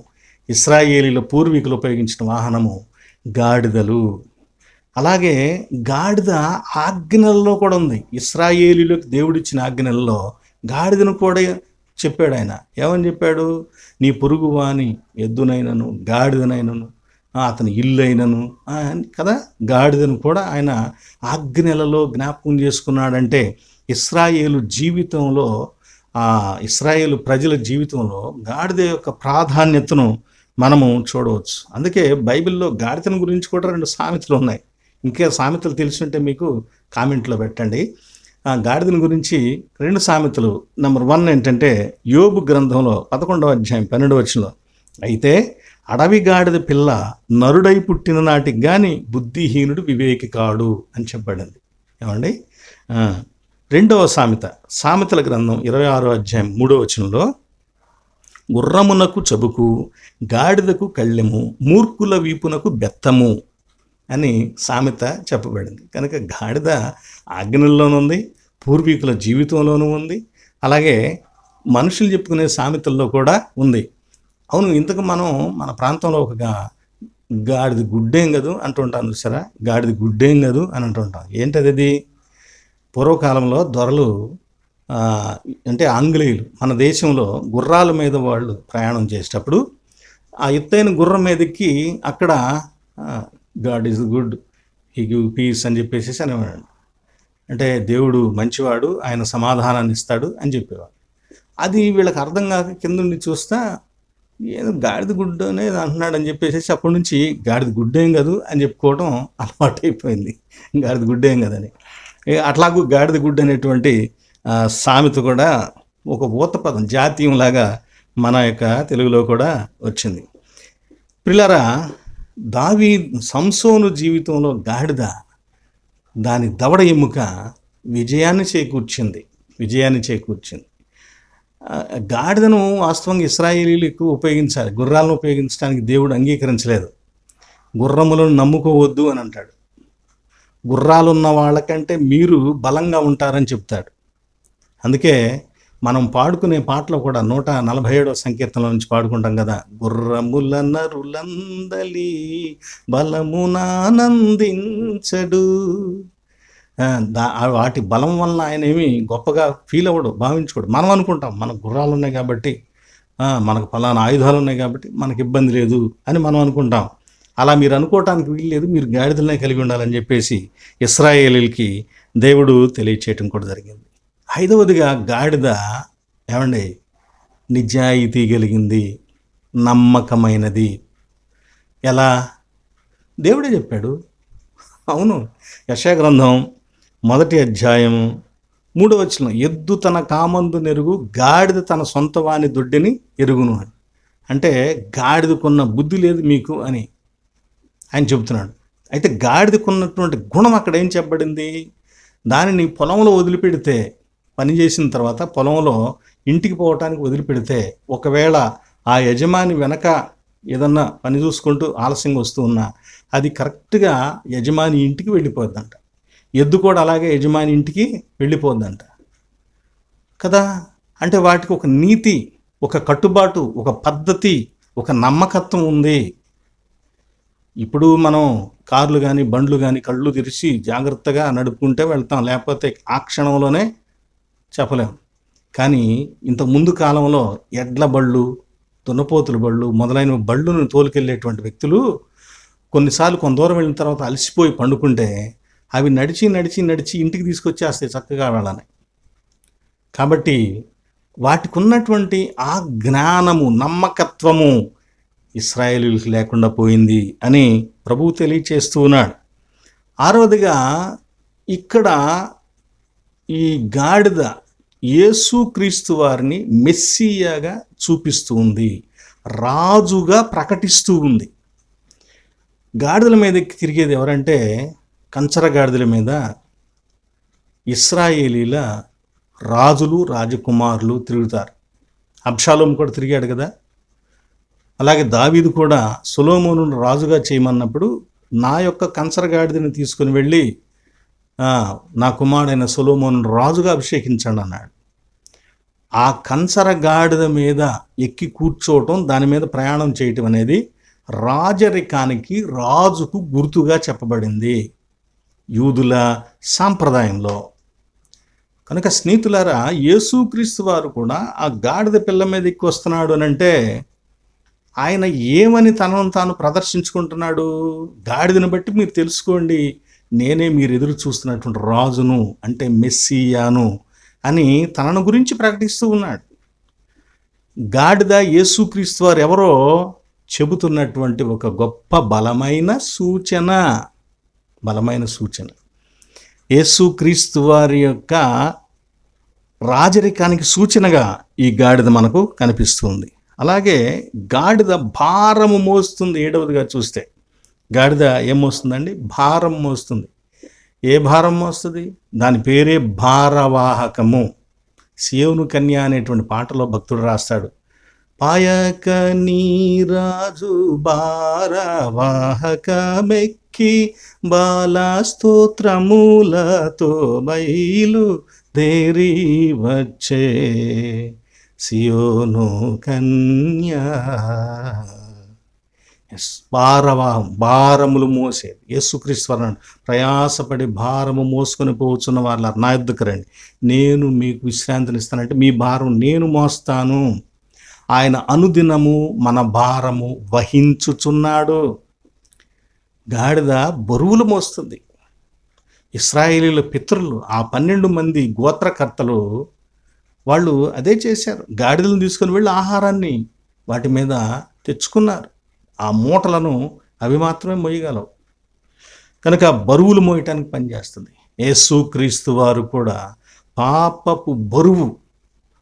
ఇశ్రాయేలీల పూర్వీకులు ఉపయోగించిన వాహనము గాడిదలు. అలాగే గాడిద ఆజ్ఞలలో కూడా ఉంది. ఇశ్రాయేలీలకు దేవుడిచ్చిన ఆజ్ఞలలో గాడిదను కూడా చెప్పాడు. ఆయన ఏమని చెప్పాడు? నీ పొరుగువాని ఎద్దునైనను గాడిదనైనను అతని ఇల్లు అయినను కదా. గాడిదను కూడా ఆయన ఆజ్ఞలలో జ్ఞాపకం చేసుకున్నాడంటే ఇశ్రాయేలు జీవితంలో, ఇశ్రాయేలు ప్రజల జీవితంలో గాడిద యొక్క ప్రాధాన్యతను మనము చూడవచ్చు. అందుకే బైబిల్లో గాడిదను గురించి కూడా 2 సామెతలు ఉన్నాయి. ఇంకా సామెతలు తెలుసుంటే మీకు కామెంట్లో పెట్టండి. గాడిదని గురించి 2 సామెతలు. నంబర్ 1 ఏంటంటే, యోబు గ్రంథంలో 11వ అధ్యాయం 12వ వచనంలో, అయితే అడవి గాడిద పిల్ల నరుడై పుట్టిన నాటికి కానీ బుద్ధిహీనుడు వివేకి కాడు అని చెప్పబడింది. ఏమండి? 2వ సామెతల గ్రంథం 26వ అధ్యాయం 3వ వచనంలో, గుర్రమునకు చబుకు గాడిదకు కళ్ళెము మూర్ఖుల వీపునకు బెత్తము అని సామెత చెప్పబడింది. కనుక గాడిద ఆజ్ఞల్లోనూ ఉంది, పూర్వీకుల జీవితంలోనూ ఉంది, అలాగే మనుషులు చెప్పుకునే సామెతల్లో కూడా ఉంది. అవును, ఇంతకు మనం మన ప్రాంతంలో ఒక గాడిద గుడ్డేం కదూ అంటుంటాం చూసారా. గాడిద గుడ్డేం కదూ అని అంటుంటాం. ఏంటది? అది పూర్వకాలంలో దొరలు అంటే ఆంగ్లేయులు మన దేశంలో గుర్రాల మీద వాళ్ళు ప్రయాణం చేసేటప్పుడు ఆ ఎత్తైన గుర్రం మీదకి అక్కడ God is good, he give piece అని చెప్పేసి అనేవాడు. అంటే దేవుడు మంచివాడు, ఆయన సమాధానాన్ని ఇస్తాడు అని చెప్పేవాడు. అది వీళ్ళకి అర్థం కాక కింద నుండి చూస్తా ఏదో గాడిద గుడ్డు అనేది అంటున్నాడు అని చెప్పేసి అప్పటి నుంచి గాడిద గుడ్డేం కాదు అని చెప్పుకోవడం అలవాటు అయిపోయింది. గాడిద గుడ్డేం కదని. అట్లాగూ గాడిద గుడ్డు అనేటువంటి సామెత కూడా ఒక ఊత పదం, జాతీయంలాగా మన యొక్క తెలుగులో కూడా వచ్చింది. పిల్లరా, సంసోను జీవితంలో గాడిద దాని దవడ ఎముక విజయాన్ని చేకూర్చింది. గాడిదను వాస్తవంగా ఇశ్రాయేలీలు ఎక్కువ ఉపయోగించాలి. గుర్రాలను ఉపయోగించడానికి దేవుడు అంగీకరించలేదు. గుర్రములను నమ్ముకోవద్దు అని అంటాడు. గుర్రాలున్న వాళ్ళకంటే మీరు బలంగా ఉంటారని చెప్తాడు. అందుకే మనం పాడుకునే పాటలో కూడా 147వ సంకీర్తనలో నుంచి పాడుకుంటాం కదా, గుర్రముల నరులందలి బలమునానందించడు. వాటి బలం వల్ల ఆయన ఏమి గొప్పగా ఫీల్ అవ్వడు, భావించుకోడు. మనం అనుకుంటాం మన గుర్రాలు ఉన్నాయి కాబట్టి మనకు ఫలానా ఆయుధాలు ఉన్నాయి కాబట్టి మనకి ఇబ్బంది లేదు అని మనం అనుకుంటాం. అలా మీరు అనుకోవటానికి వీల్లేదు, మీరు గాడిదలనే కలిగి ఉండాలని చెప్పేసి ఇశ్రాయేలీలకి దేవుడు తెలియచేయటం కూడా జరిగింది. 5వదిగా గాడిద ఏమండి నిజాయితీ కలిగింది, నమ్మకమైనది. ఎలా? దేవుడే చెప్పాడు. అవును, యెషయా గ్రంథం 1వ అధ్యాయం 3వ వచనం, ఎద్దు తన కామందు నెరుగు, గాడిద తన సొంత వాని దొడ్డిని ఎరుగును అని. అంటే గాడిదకున్న బుద్ధి లేదు మీకు అని ఆయన చెబుతున్నాడు. అయితే గాడిదకున్నటువంటి గుణం అక్కడ ఏం చెప్పబడింది? దానిని పొలంలో వదిలిపెడితే, పని చేసిన తర్వాత పొలంలో ఇంటికి పోవటానికి వదిలిపెడితే, ఒకవేళ ఆ యజమాని వెనక ఏదన్నా పని చూసుకుంటూ ఆలస్యంగా వస్తూ ఉన్నా అది కరెక్ట్గా యజమాని ఇంటికి వెళ్ళిపోద్దంట. ఎద్దు కూడా అలాగే యజమాని ఇంటికి వెళ్ళిపోద్దంట కదా. అంటే వాటికి ఒక నీతి, ఒక కట్టుబాటు, ఒక పద్ధతి, ఒక నమ్మకత్వం ఉంది. ఇప్పుడు మనం కార్లు కానీ బండ్లు కానీ కళ్ళు తెరిచి జాగ్రత్తగా నడుపుకుంటే వెళ్తాం, లేకపోతే ఆ క్షణంలోనే చెప్పలేం. కానీ ఇంత ముందు కాలంలో ఎడ్ల బళ్ళు, దున్నపోతుల బళ్ళు మొదలైన బళ్ళును తోలుకెళ్ళేటువంటి వ్యక్తులు కొన్నిసార్లు కొంత దూరం వెళ్ళిన తర్వాత అలసిపోయి పండుకుంటే అవి నడిచి నడిచి నడిచి ఇంటికి తీసుకొచ్చేస్తాయి చక్కగా వెళ్ళని. కాబట్టి వాటికి ఉన్నటువంటి ఆ జ్ఞానము, నమ్మకత్వము ఇశ్రాయేలీయులకు లేకుండా పోయింది అని ప్రభువు తెలియచేస్తూ ఉన్నాడు. 6వదిగా ఇక్కడ ఈ గాడిద యేసుక్రీస్తు వారిని మెస్సియాగా చూపిస్తూ ఉంది, రాజుగా ప్రకటిస్తూ ఉంది. గాడిదల మీద తిరిగేది ఎవరంటే, కంచర గాడిదల మీద ఇశ్రాయేలీల రాజులు, రాజకుమారులు తిరుగుతారు. అబ్షాలోము కూడా తిరిగాడు కదా. అలాగే దావీదు కూడా సొలొమోనును రాజుగా చేయమన్నప్పుడు నా యొక్క కంచర గాడిదని తీసుకుని వెళ్ళి నా కుమారుడైన సొలొమోనును రాజుగా అభిషేకించండి అన్నాడు. ఆ కంచర గాడిద మీద ఎక్కి కూర్చోవటం, దాని మీద ప్రయాణం చేయటం అనేది రాజరికానికి, రాజుకు గుర్తుగా చెప్పబడింది యూదుల సాంప్రదాయంలో. కనుక స్నేహితులారా, యేసుక్రీస్తు వారు కూడా ఆ గాడిద పిల్ల మీద ఎక్కి వస్తున్నాడు అని అంటే ఆయన ఏమని తనను తాను ప్రదర్శించుకుంటున్నాడు? గాడిదను బట్టి మీరు తెలుసుకోండి, నేనే మీరు ఎదురు చూస్తున్నటువంటి రాజును, అంటే మెస్సియాను అని తనను గురించి ప్రకటిస్తూ ఉన్నాడు. గాడిద యేసుక్రీస్తు వారు ఎవరో చెబుతున్నటువంటి ఒక గొప్ప బలమైన సూచన. యేసుక్రీస్తు వారి యొక్క రాజరికానికి సూచనగా ఈ గాడిద మనకు కనిపిస్తుంది. అలాగే గాడిద భారము మోస్తుంది. 7వదిగా చూస్తే గాడిద ఏం మోస్తుందండి? భారం మోస్తుంది. ఏ భారం మోస్తుంది? దాని పేరే భారవాహకము. సియోను కన్య అనేటువంటి పాటలో భక్తుడు రాస్తాడు, పాయక నీరాజు భారవాహకమెక్కి బాలా స్తోత్రములతో బయలు దేరి వచ్చే సియోను కన్య. భారములు మోసేది యేసుక్రీస్తు అన్నాడు, ప్రయాసపడి భారము మోసుకొని పోవచ్చున్న వాళ్ళ నా యొద్దకు రండి, నేను మీకు విశ్రాంతినిస్తానంటే మీ భారం నేను మోస్తాను. ఆయన అనుదినము మన భారము వహించుచున్నాడు. గాడిద బరువులు మోస్తుంది. ఇశ్రాయేలీల పితరులు, ఆ 12 మంది గోత్రకర్తలు వాళ్ళు అదే చేశారు. గాడిదలను తీసుకొని వెళ్ళి ఆహారాన్ని వాటి మీద తెచ్చుకున్నారు. ఆ మూటలను అవి మాత్రమే మోయగలవు. కనుక బరువులు మోయటానికి పనిచేస్తుంది. యేసుక్రీస్తు వారు కూడా పాపపు బరువు,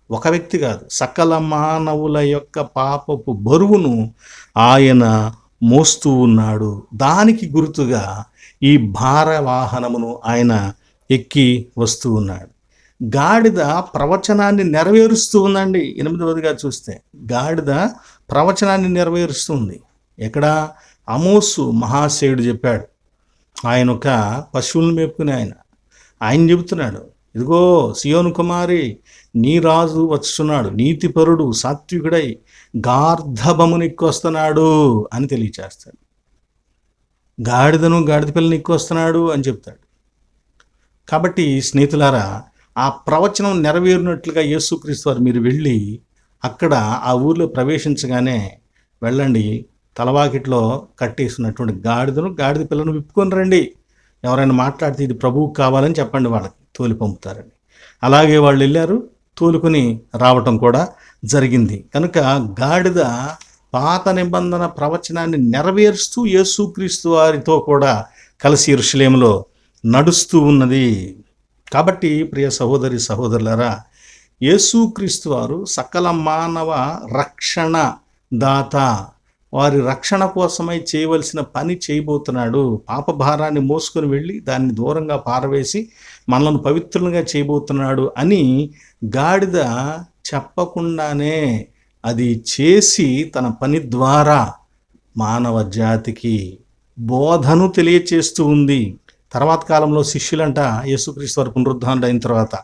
ఒక వ్యక్తి కాదు, సకల మానవుల యొక్క పాపపు బరువును ఆయన మోస్తూ ఉన్నాడు. దానికి గుర్తుగా ఈ భారవాహనమును ఆయన ఎక్కి వస్తూ ఉన్నాడు. గాడిద ప్రవచనాన్ని నెరవేరుస్తూ ఉందండి. 8వదిగా చూస్తే గాడిద ప్రవచనాన్ని నెరవేరుస్తుంది. ఎక్కడ? ఆమోసు మహాశయుడు చెప్పాడు. ఆయన ఒక పశువులను మేపుకునే ఆయన చెబుతున్నాడు, ఇదిగో సియోను కుమారి, నీ రాజు వచ్చున్నాడు, నీతిపరుడు, సాత్వికుడై గార్ధబమును ఎక్కువస్తున్నాడు అని తెలియచేస్తాడు. గాడిదను, గాడిద పిల్లని ఎక్కువస్తున్నాడు అని చెప్తాడు. కాబట్టి స్నేహితులారా, ఆ ప్రవచనం నెరవేరినట్లుగా యేసుక్రీస్తు వారు మీరు వెళ్ళి అక్కడ ఆ ఊర్లో ప్రవేశించగానే వెళ్ళండి, తలవాకిట్లో కట్టేసినటువంటి గాడిద పిల్లను విప్పుకొని రండి, ఎవరైనా మాట్లాడితే ఇది ప్రభువుకు కావాలని చెప్పండి, వాళ్ళకి తోలి పంపుతారని. అలాగే వాళ్ళు వెళ్ళారు, తోలుకొని రావటం కూడా జరిగింది. కనుక గాడిద పాత నిబంధన ప్రవచనాన్ని నెరవేరుస్తూ యేసుక్రీస్తు వారితో కూడా కలిసి యెరూషలేములో నడుస్తూ ఉన్నది. కాబట్టి ప్రియ సహోదరి సహోదరులారా, యేసుక్రీస్తు వారు సకల మానవ రక్షణ దాత. వారి రక్షణ కోసమై చేయవలసిన పని చేయబోతున్నాడు. పాప భారాన్ని మోసుకొని వెళ్ళి దాన్ని దూరంగా పారవేసి మనల్ని పవిత్రులుగా చేయబోతున్నాడు అని గాడిద చెప్పకుండానే అది చేసి తన పని ద్వారా మానవ జాతికి బోధను తెలియచేస్తూ ఉంది. తర్వాత కాలంలో శిష్యులంట యేసుక్రీస్తు వారు పునరుద్ధానుడు అయిన తర్వాత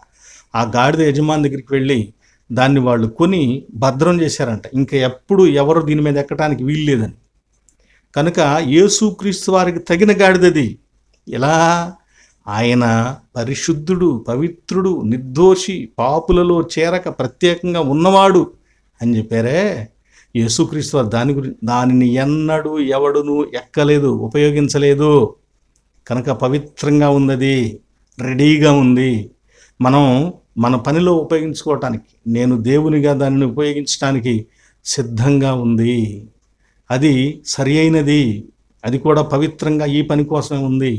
ఆ గాడిద యజమాని దగ్గరికి వెళ్ళి దాన్ని వాళ్ళు కొని భద్రం చేశారంట. ఇంకా ఎప్పుడు ఎవరు దీని మీద ఎక్కడానికి వీలు లేదని. కనుక యేసుక్రీస్తు వారికి తగిన గాడిదది. ఎలా? ఆయన పరిశుద్ధుడు, పవిత్రుడు, నిర్దోషి, పాపులలో చేరక ప్రత్యేకంగా ఉన్నవాడు అని చెప్పారే. యేసుక్రీస్తు వారు దానిని ఎన్నడూ ఎవడును ఎక్కలేదు, ఉపయోగించలేదు. కనుక పవిత్రంగా ఉన్నది, రెడీగా ఉంది. మనం మన పనిలో ఉపయోగించుకోవటానికి, నేను దేవునిగా దానిని ఉపయోగించడానికి సిద్ధంగా ఉంది. అది సరి అయినది, అది కూడా పవిత్రంగా ఈ పని కోసమే ఉంది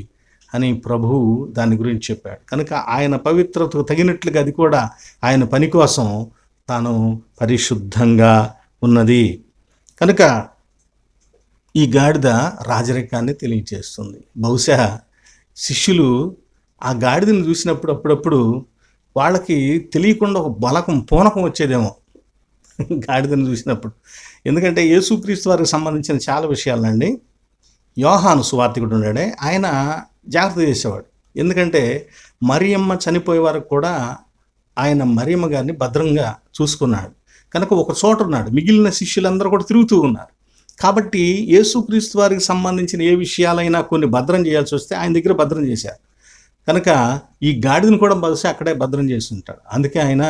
అని ప్రభువు దాని గురించి చెప్పాడు. కనుక ఆయన పవిత్రతకు తగినట్లుగా అది కూడా ఆయన పని కోసం తాను పరిశుద్ధంగా ఉన్నది. కనుక ఈ గాడిద రాజరికాన్ని తెలియచేస్తుంది. బహుశా శిష్యులు ఆ గాడిదని చూసినప్పుడు అప్పుడప్పుడు వాళ్ళకి తెలియకుండా ఒక పూనకం వచ్చేదేమో గాడిదని చూసినప్పుడు. ఎందుకంటే యేసుక్రీస్తు వారికి సంబంధించిన చాలా విషయాలండి యోహాను సువార్తికుడు ఉన్నాడే, ఆయన జాగ్రత్త చేసేవాడు. ఎందుకంటే మరియమ్మ చనిపోయే వరకు కూడా ఆయన మరియమ్మ గారిని భద్రంగా చూసుకున్నాడు. కనుక ఒక చోట ఉన్నాడు, మిగిలిన శిష్యులందరూ కూడా తిరుగుతూ ఉన్నారు. కాబట్టి యేసుక్రీస్తు వారికి సంబంధించిన ఏ విషయాలైనా కొన్ని భద్రం చేయాల్సి వస్తే ఆయన దగ్గర భద్రం చేశారు. కనుక ఈ గాడిదని కూడా బహుశా అక్కడే భద్రం చేసి ఉంటాడు. అందుకే ఆయన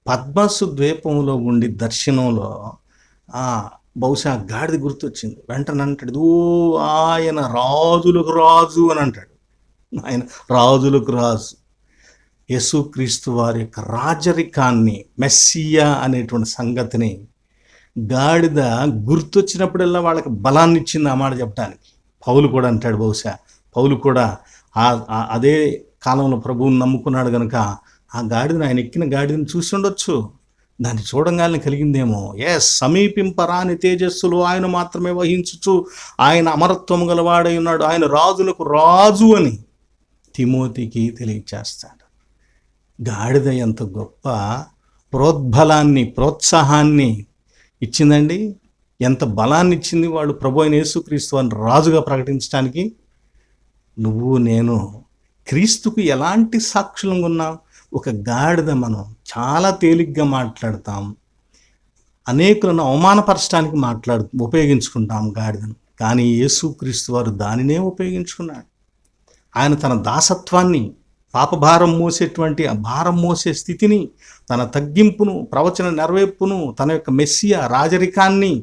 పద్మసు ద్వీపంలో ఉండి దర్శనంలో బహుశా గాడిద గుర్తొచ్చింది. వెంటనే అంటాడు, ఓ ఆయన రాజులకు రాజు అని అంటాడు. ఆయన రాజులకు రాజు. యేసుక్రీస్తు వారి యొక్క రాజరికాన్ని, మెస్సియా అనేటువంటి సంగతిని గాడిద గుర్తొచ్చినప్పుడల్లా వాళ్ళకి బలాన్ని ఇచ్చింది ఆ మాట చెప్పడానికి. పౌలు కూడా అంటాడు, బహుశా పౌలు కూడా అదే కాలంలో ప్రభువుని నమ్ముకున్నాడు కనుక ఆ గాడిదని, ఆయన ఎక్కిన గాడిదని చూసి ఉండొచ్చు. దాన్ని చూడంగానే కలిగిందేమో, సమీపింపరాని తేజస్సులో ఆయన మాత్రమే వహించుచు ఆయన అమరత్వం గలవాడై ఉన్నాడు, ఆయన రాజులకు రాజు అని తిమోతికి తెలియచేస్తాడు. గాడిద ఎంత గొప్ప ప్రోద్బలాన్ని, ప్రోత్సాహాన్ని ఇచ్చిందండి. ఎంత బలాన్ని ఇచ్చింది వాళ్ళు ప్రభు అయిన యేసుక్రీస్తు అని రాజుగా ప్రకటించడానికి. నువ్వు నేను క్రీస్తుకు ఎలాంటి సాక్షులంగా ఉన్నాం? ఒక గాడిద మనం చాలా తేలిగ్గా మాట్లాడతాం, అనేకులను అవమానపరచడానికి ఉపయోగించుకుంటాం గాడిదను. కానీ యేసుక్రీస్తు వారు దానినే ఉపయోగించుకున్నాడు. ఆయన తన దాసత్వాన్ని, పాపభారం మోసేటువంటి ఆ భారం మోసే స్థితిని, తన తగ్గింపును, ప్రవచన నెరవేర్పును, తన యొక్క మెస్సియా రాజరికాన్ని,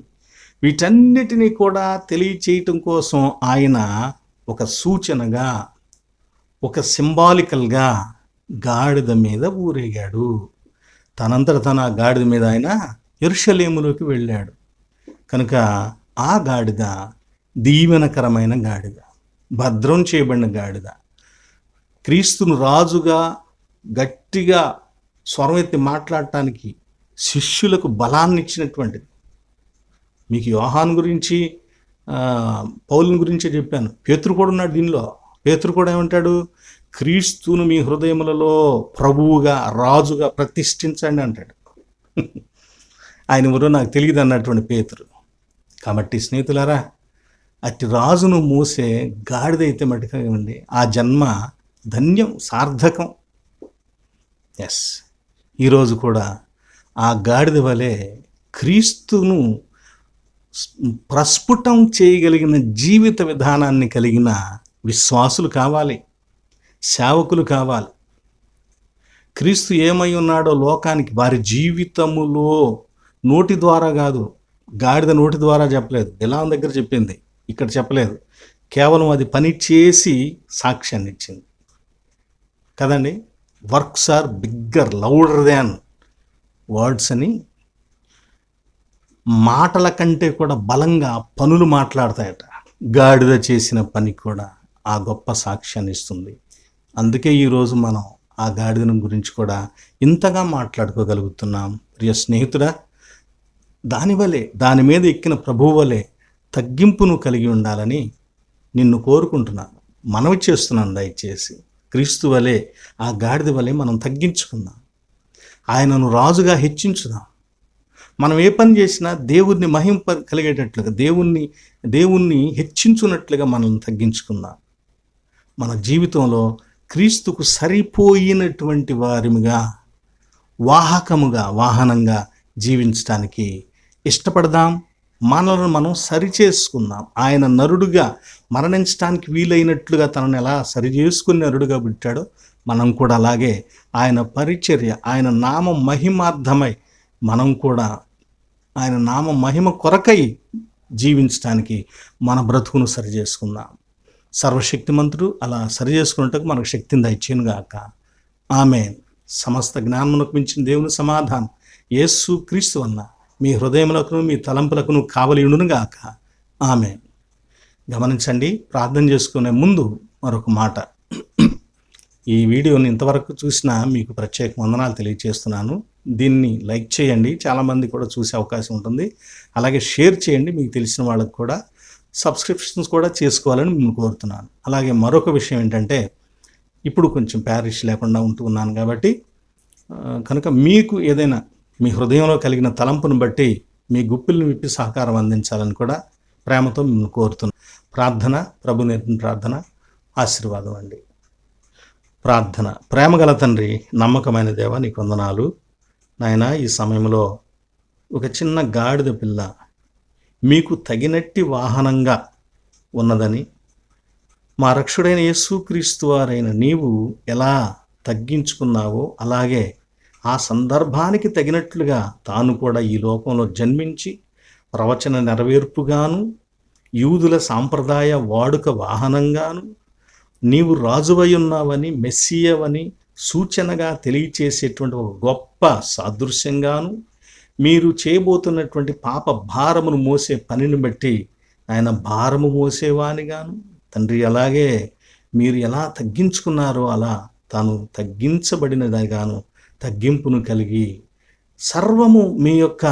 వీటన్నిటినీ కూడా తెలియచేయటం కోసం ఆయన ఒక సూచనగా, ఒక సింబాలికల్గా గాడిద మీద ఊరేగాడు. తనంతట తన గాడిద మీద ఆయన యెరూషలేములోకి వెళ్ళాడు. కనుక ఆ గాడిద దీవెనకరమైన గాడిద, భద్రం చేయబడిన గాడిద, క్రీస్తును రాజుగా గట్టిగా స్వరం ఎత్తి మాట్లాడటానికి శిష్యులకు బలాన్ని ఇచ్చినటువంటిది. మీకు యోహాను గురించి, పౌలుని గురించే చెప్పాను. పేతురు కూడా ఉన్నాడు దీనిలో. పేతురు కూడా ఏమంటాడు? క్రీస్తును మీ హృదయములలో ప్రభువుగా, రాజుగా ప్రతిష్ఠించండి అంటాడు. ఆయన ఎవరో నాకు తెలియదు అన్నటువంటి పేతురు. కాబట్టి స్నేహితులారా, అట్టి రాజును మోసే గాడిదైతే మటుగా ఇవ్వండి, ఆ జన్మ ధన్యం, సార్థకం. ఈరోజు కూడా ఆ గాడిద వలె క్రీస్తును ప్రస్ఫుటం చేయగలిగిన జీవిత విధానాన్ని కలిగిన విశ్వాసులు కావాలి, సేవకులు కావాలి. క్రీస్తు ఏమై ఉన్నాడో లోకానికి వారి జీవితములో నోటి ద్వారా కాదు, గాడిద నోటి ద్వారా చెప్పలేదు, బిలాము దగ్గర చెప్పింది, ఇక్కడ చెప్పలేదు. కేవలం అది పని చేసి సాక్ష్యాన్ని ఇచ్చింది కదండి. Works are bigger louder than words అని, మాటల కంటే కూడా బలంగా పనులు మాట్లాడతాయట. గాడిద చేసిన పని కూడా ఆ గొప్ప సాక్ష్యాన్ని ఇస్తుంది. అందుకే ఈరోజు మనం ఆ గాడిదను గురించి కూడా ఇంతగా మాట్లాడుకోగలుగుతున్నాం. ప్రియ స్నేహితుడా, దాని మీద ఎక్కిన ప్రభువు వలె తగ్గింపును కలిగి ఉండాలని నిన్ను కోరుకుంటున్నాను, మనవి చేస్తున్నాను. దయచేసి క్రీస్తు వలె, ఆ గాడిద వలె మనం తగ్గించుకుందాం, ఆయనను రాజుగా హెచ్చించుదాం. మనం ఏ పని చేసినా దేవుణ్ణి మహింప కలిగేటట్లుగా, దేవుణ్ణి హెచ్చించున్నట్లుగా మనల్ని తగ్గించుకుందాం. మన జీవితంలో క్రీస్తుకు సరిపోయినటువంటి వారిగా, వాహనంగా జీవించడానికి ఇష్టపడదాం. మనలను మనం సరిచేసుకుందాం. ఆయన నరుడుగా మరణించడానికి వీలైనట్లుగా తనను ఎలా సరిచేసుకుని నరుడుగా పుట్టాడో మనం కూడా అలాగే ఆయన పరిచర్య, ఆయన నామ మహిమార్థమై మనం కూడా ఆయన నామ మహిమ కొరకై జీవించడానికి మన బ్రతుకును సరిచేసుకుందాం. సర్వశక్తిమంతుడు అలా సరిచేసుకున్నట్టుకు మనకు శక్తిని దయచేయును గాక. ఆమేన్. సమస్త జ్ఞానమునకు మించిన దేవుని సమాధానం యేసు క్రీస్తు వలన మీ హృదయములకును మీ తలంపులకును కావలియుండును గాక. ఆమేన్. గమనించండి, ప్రార్థన చేసుకునే ముందు మరొక మాట. ఈ వీడియోని ఇంతవరకు చూసినా మీకు ప్రత్యేక వందనాలు తెలియజేస్తున్నాను. దీన్ని లైక్ చేయండి, చాలామంది కూడా చూసే అవకాశం ఉంటుంది. అలాగే షేర్ చేయండి, మీకు తెలిసిన వాళ్ళకు కూడా. సబ్స్క్రిప్షన్స్ కూడా చేసుకోవాలని నేను కోరుతున్నాను. అలాగే మరొక విషయం ఏంటంటే, ఇప్పుడు కొంచెం ప్యారిష్ లేకుండా ఉంటూ ఉన్నాను కాబట్టి కనుక మీకు ఏదైనా మీ హృదయంలో కలిగిన తలంపును బట్టి మీ గుప్పిల్ని విప్పి సహకారం అందించాలని కూడా ప్రేమతో మిమ్మల్ని కోరుతున్నాను. ప్రార్థన, ప్రభు నేర్పిన ప్రార్థన ఆశీర్వాదం అండి. ప్రార్థన. ప్రేమగల తండ్రి, నమ్మకమైన దేవ, నీకు వందనాలు నాయన. ఈ సమయంలో ఒక చిన్న గాడిద పిల్ల మీకు తగినట్టి వాహనంగా ఉన్నదని, మా రక్షుడైన యేసుక్రీస్తు వారైన నీవు ఎలా తగ్గించుకున్నావో అలాగే ఆ సందర్భానికి తగినట్లుగా తాను కూడా ఈ లోకంలో జన్మించి ప్రవచన నెరవేర్పుగాను, యూదుల సాంప్రదాయ వాడుక వాహనంగాను, నీవు రాజువై ఉన్నావని, మెస్సియవని సూచనగా తెలియచేసేటువంటి ఒక గొప్ప సాదృశ్యంగాను, మీరు చేయబోతున్నటువంటి పాప భారమును మోసే పనిని బట్టి ఆయన భారము మోసేవానిగాను తండ్రి, అలాగే మీరు ఎలా తగ్గించుకున్నారో అలా తాను తగ్గించబడినదిగాను తగ్గింపును కలిగి సర్వము మీ యొక్క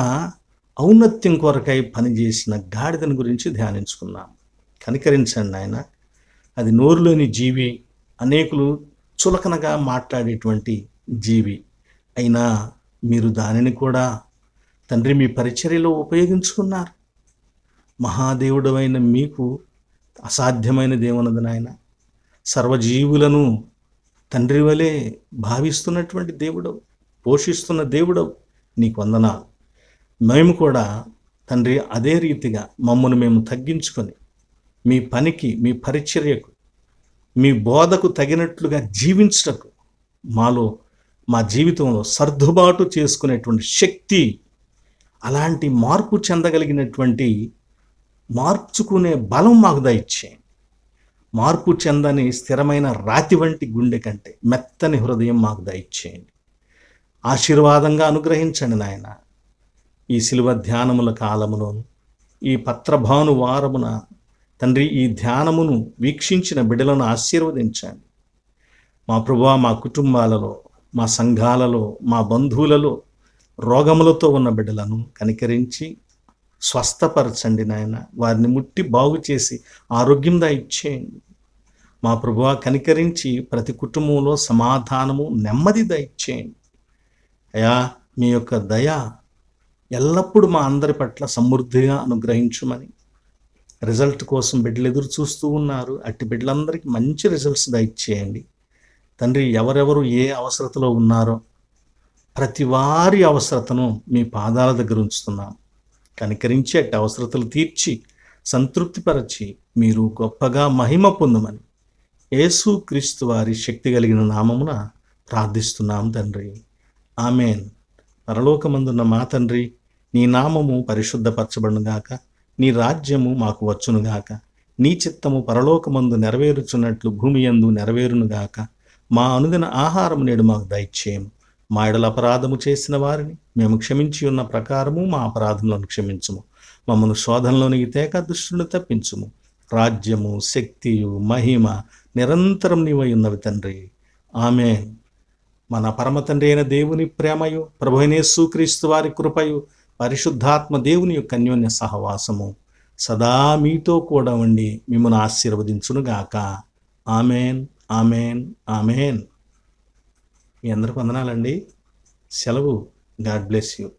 ఔన్నత్యం కొరకై పనిచేసిన గాడిదను గురించి ధ్యానించుకున్నాం. కనికరించండి ఆయన. అది నోరులోని జీవి, అనేకులు చులకనగా మాట్లాడేటువంటి జీవి అయినా మీరు దానిని కూడా తండ్రి మీ పరిచర్యలో ఉపయోగించుకున్నారు. మహాదేవుడవైన మీకు అసాధ్యమైనది ఏమన్నది నాయన. సర్వజీవులను తండ్రి వలె భావిస్తున్నటువంటి దేవుడవు, పోషిస్తున్న దేవుడవు, నీకు వందనాలు. మేము కూడా తండ్రి అదే రీతిగా మమ్మల్ని మేము తగ్గించుకొని మీ పనికి, మీ పరిచర్యకు, మీ బోధకు తగినట్లుగా జీవించటకు మాలో, మా జీవితంలో సర్దుబాటు చేసుకునేటువంటి శక్తి, అలాంటి మార్పు చెందగలిగినటువంటి మార్చుకునే బలం మాకు దయచేయండి. మార్పు చెందని స్థిరమైన రాతి వంటి గుండె కంటే మెత్తని హృదయం మాకు దయచేయండి. ఆశీర్వాదంగా అనుగ్రహించండి నాయన. ఈ శిలువ ధ్యానముల కాలములోను, ఈ పత్రభాను వారమున తండ్రి ఈ ధ్యానమును వీక్షించిన బిడ్డలను ఆశీర్వదించండి. మా ప్రభువా, మా కుటుంబాలలో, మా సంఘాలలో, మా బంధువులలో రోగములతో ఉన్న బిడ్డలను కనికరించి స్వస్థపరచండి నాయన. వారిని ముట్టి బాగు చేసి ఆరోగ్యం దయచేయండి. మా ప్రభువా, కనికరించి ప్రతి కుటుంబంలో సమాధానము, నెమ్మది దయచేయండి. అయా, మీ యొక్క దయ ఎల్లప్పుడూ మా అందరి పట్ల సమృద్ధిగా అనుగ్రహించుమని. రిజల్ట్ కోసం బిడ్డలు ఎదురు చూస్తూ ఉన్నారు. అట్టి బిడ్డలందరికీ మంచి రిజల్ట్స్ దయచేయండి తండ్రి. ఎవరెవరు ఏ అవసరతలో ఉన్నారో ప్రతి వారి అవసరతను మీ పాదాల దగ్గర ఉంచుతున్నాం. కనికరించి అట్టి అవసరతలు తీర్చి సంతృప్తిపరచి మీరు గొప్పగా మహిమ పొందమని యేసుక్రీస్తు వారి శక్తి కలిగిన నామమున ప్రార్థిస్తున్నాం తండ్రి. ఆమెన్. పరలోకమందున్న మా తండ్రి, నీ నామము పరిశుద్ధపరచబడునుగాక, నీ రాజ్యము మాకు వచ్చునుగాక, నీ చిత్తము పరలోకమందు నెరవేరుచున్నట్లు భూమి యందు నెరవేరునుగాక. మా అనుదిన ఆహారము నేడు మాకు దయచేయము. మా ఎడల అపరాధము చేసిన వారిని మేము క్షమించి ఉన్న ప్రకారము మా అపరాధములను క్షమించుము. మమ్మను శోధనలోనికి తేక దుష్టులను తప్పించుము. రాజ్యము, శక్తియు, మహిమ నిరంతరం నీవై ఉన్నవి తండ్రి. ఆమేన్. మన పరమ తండ్రి అయిన దేవుని ప్రేమయు, ప్రభు అయిన యేసుక్రీస్తు వారి కృపయు, పరిశుద్ధాత్మ దేవుని యొక్క అన్యోన్య సహవాసము సదా మీతో కూడా ఉండి మిమ్మల్ని ఆశీర్వదించునుగాక. Amen, amen, amen. మీ అందరికి వందనాలండి. సెలవు. God bless you.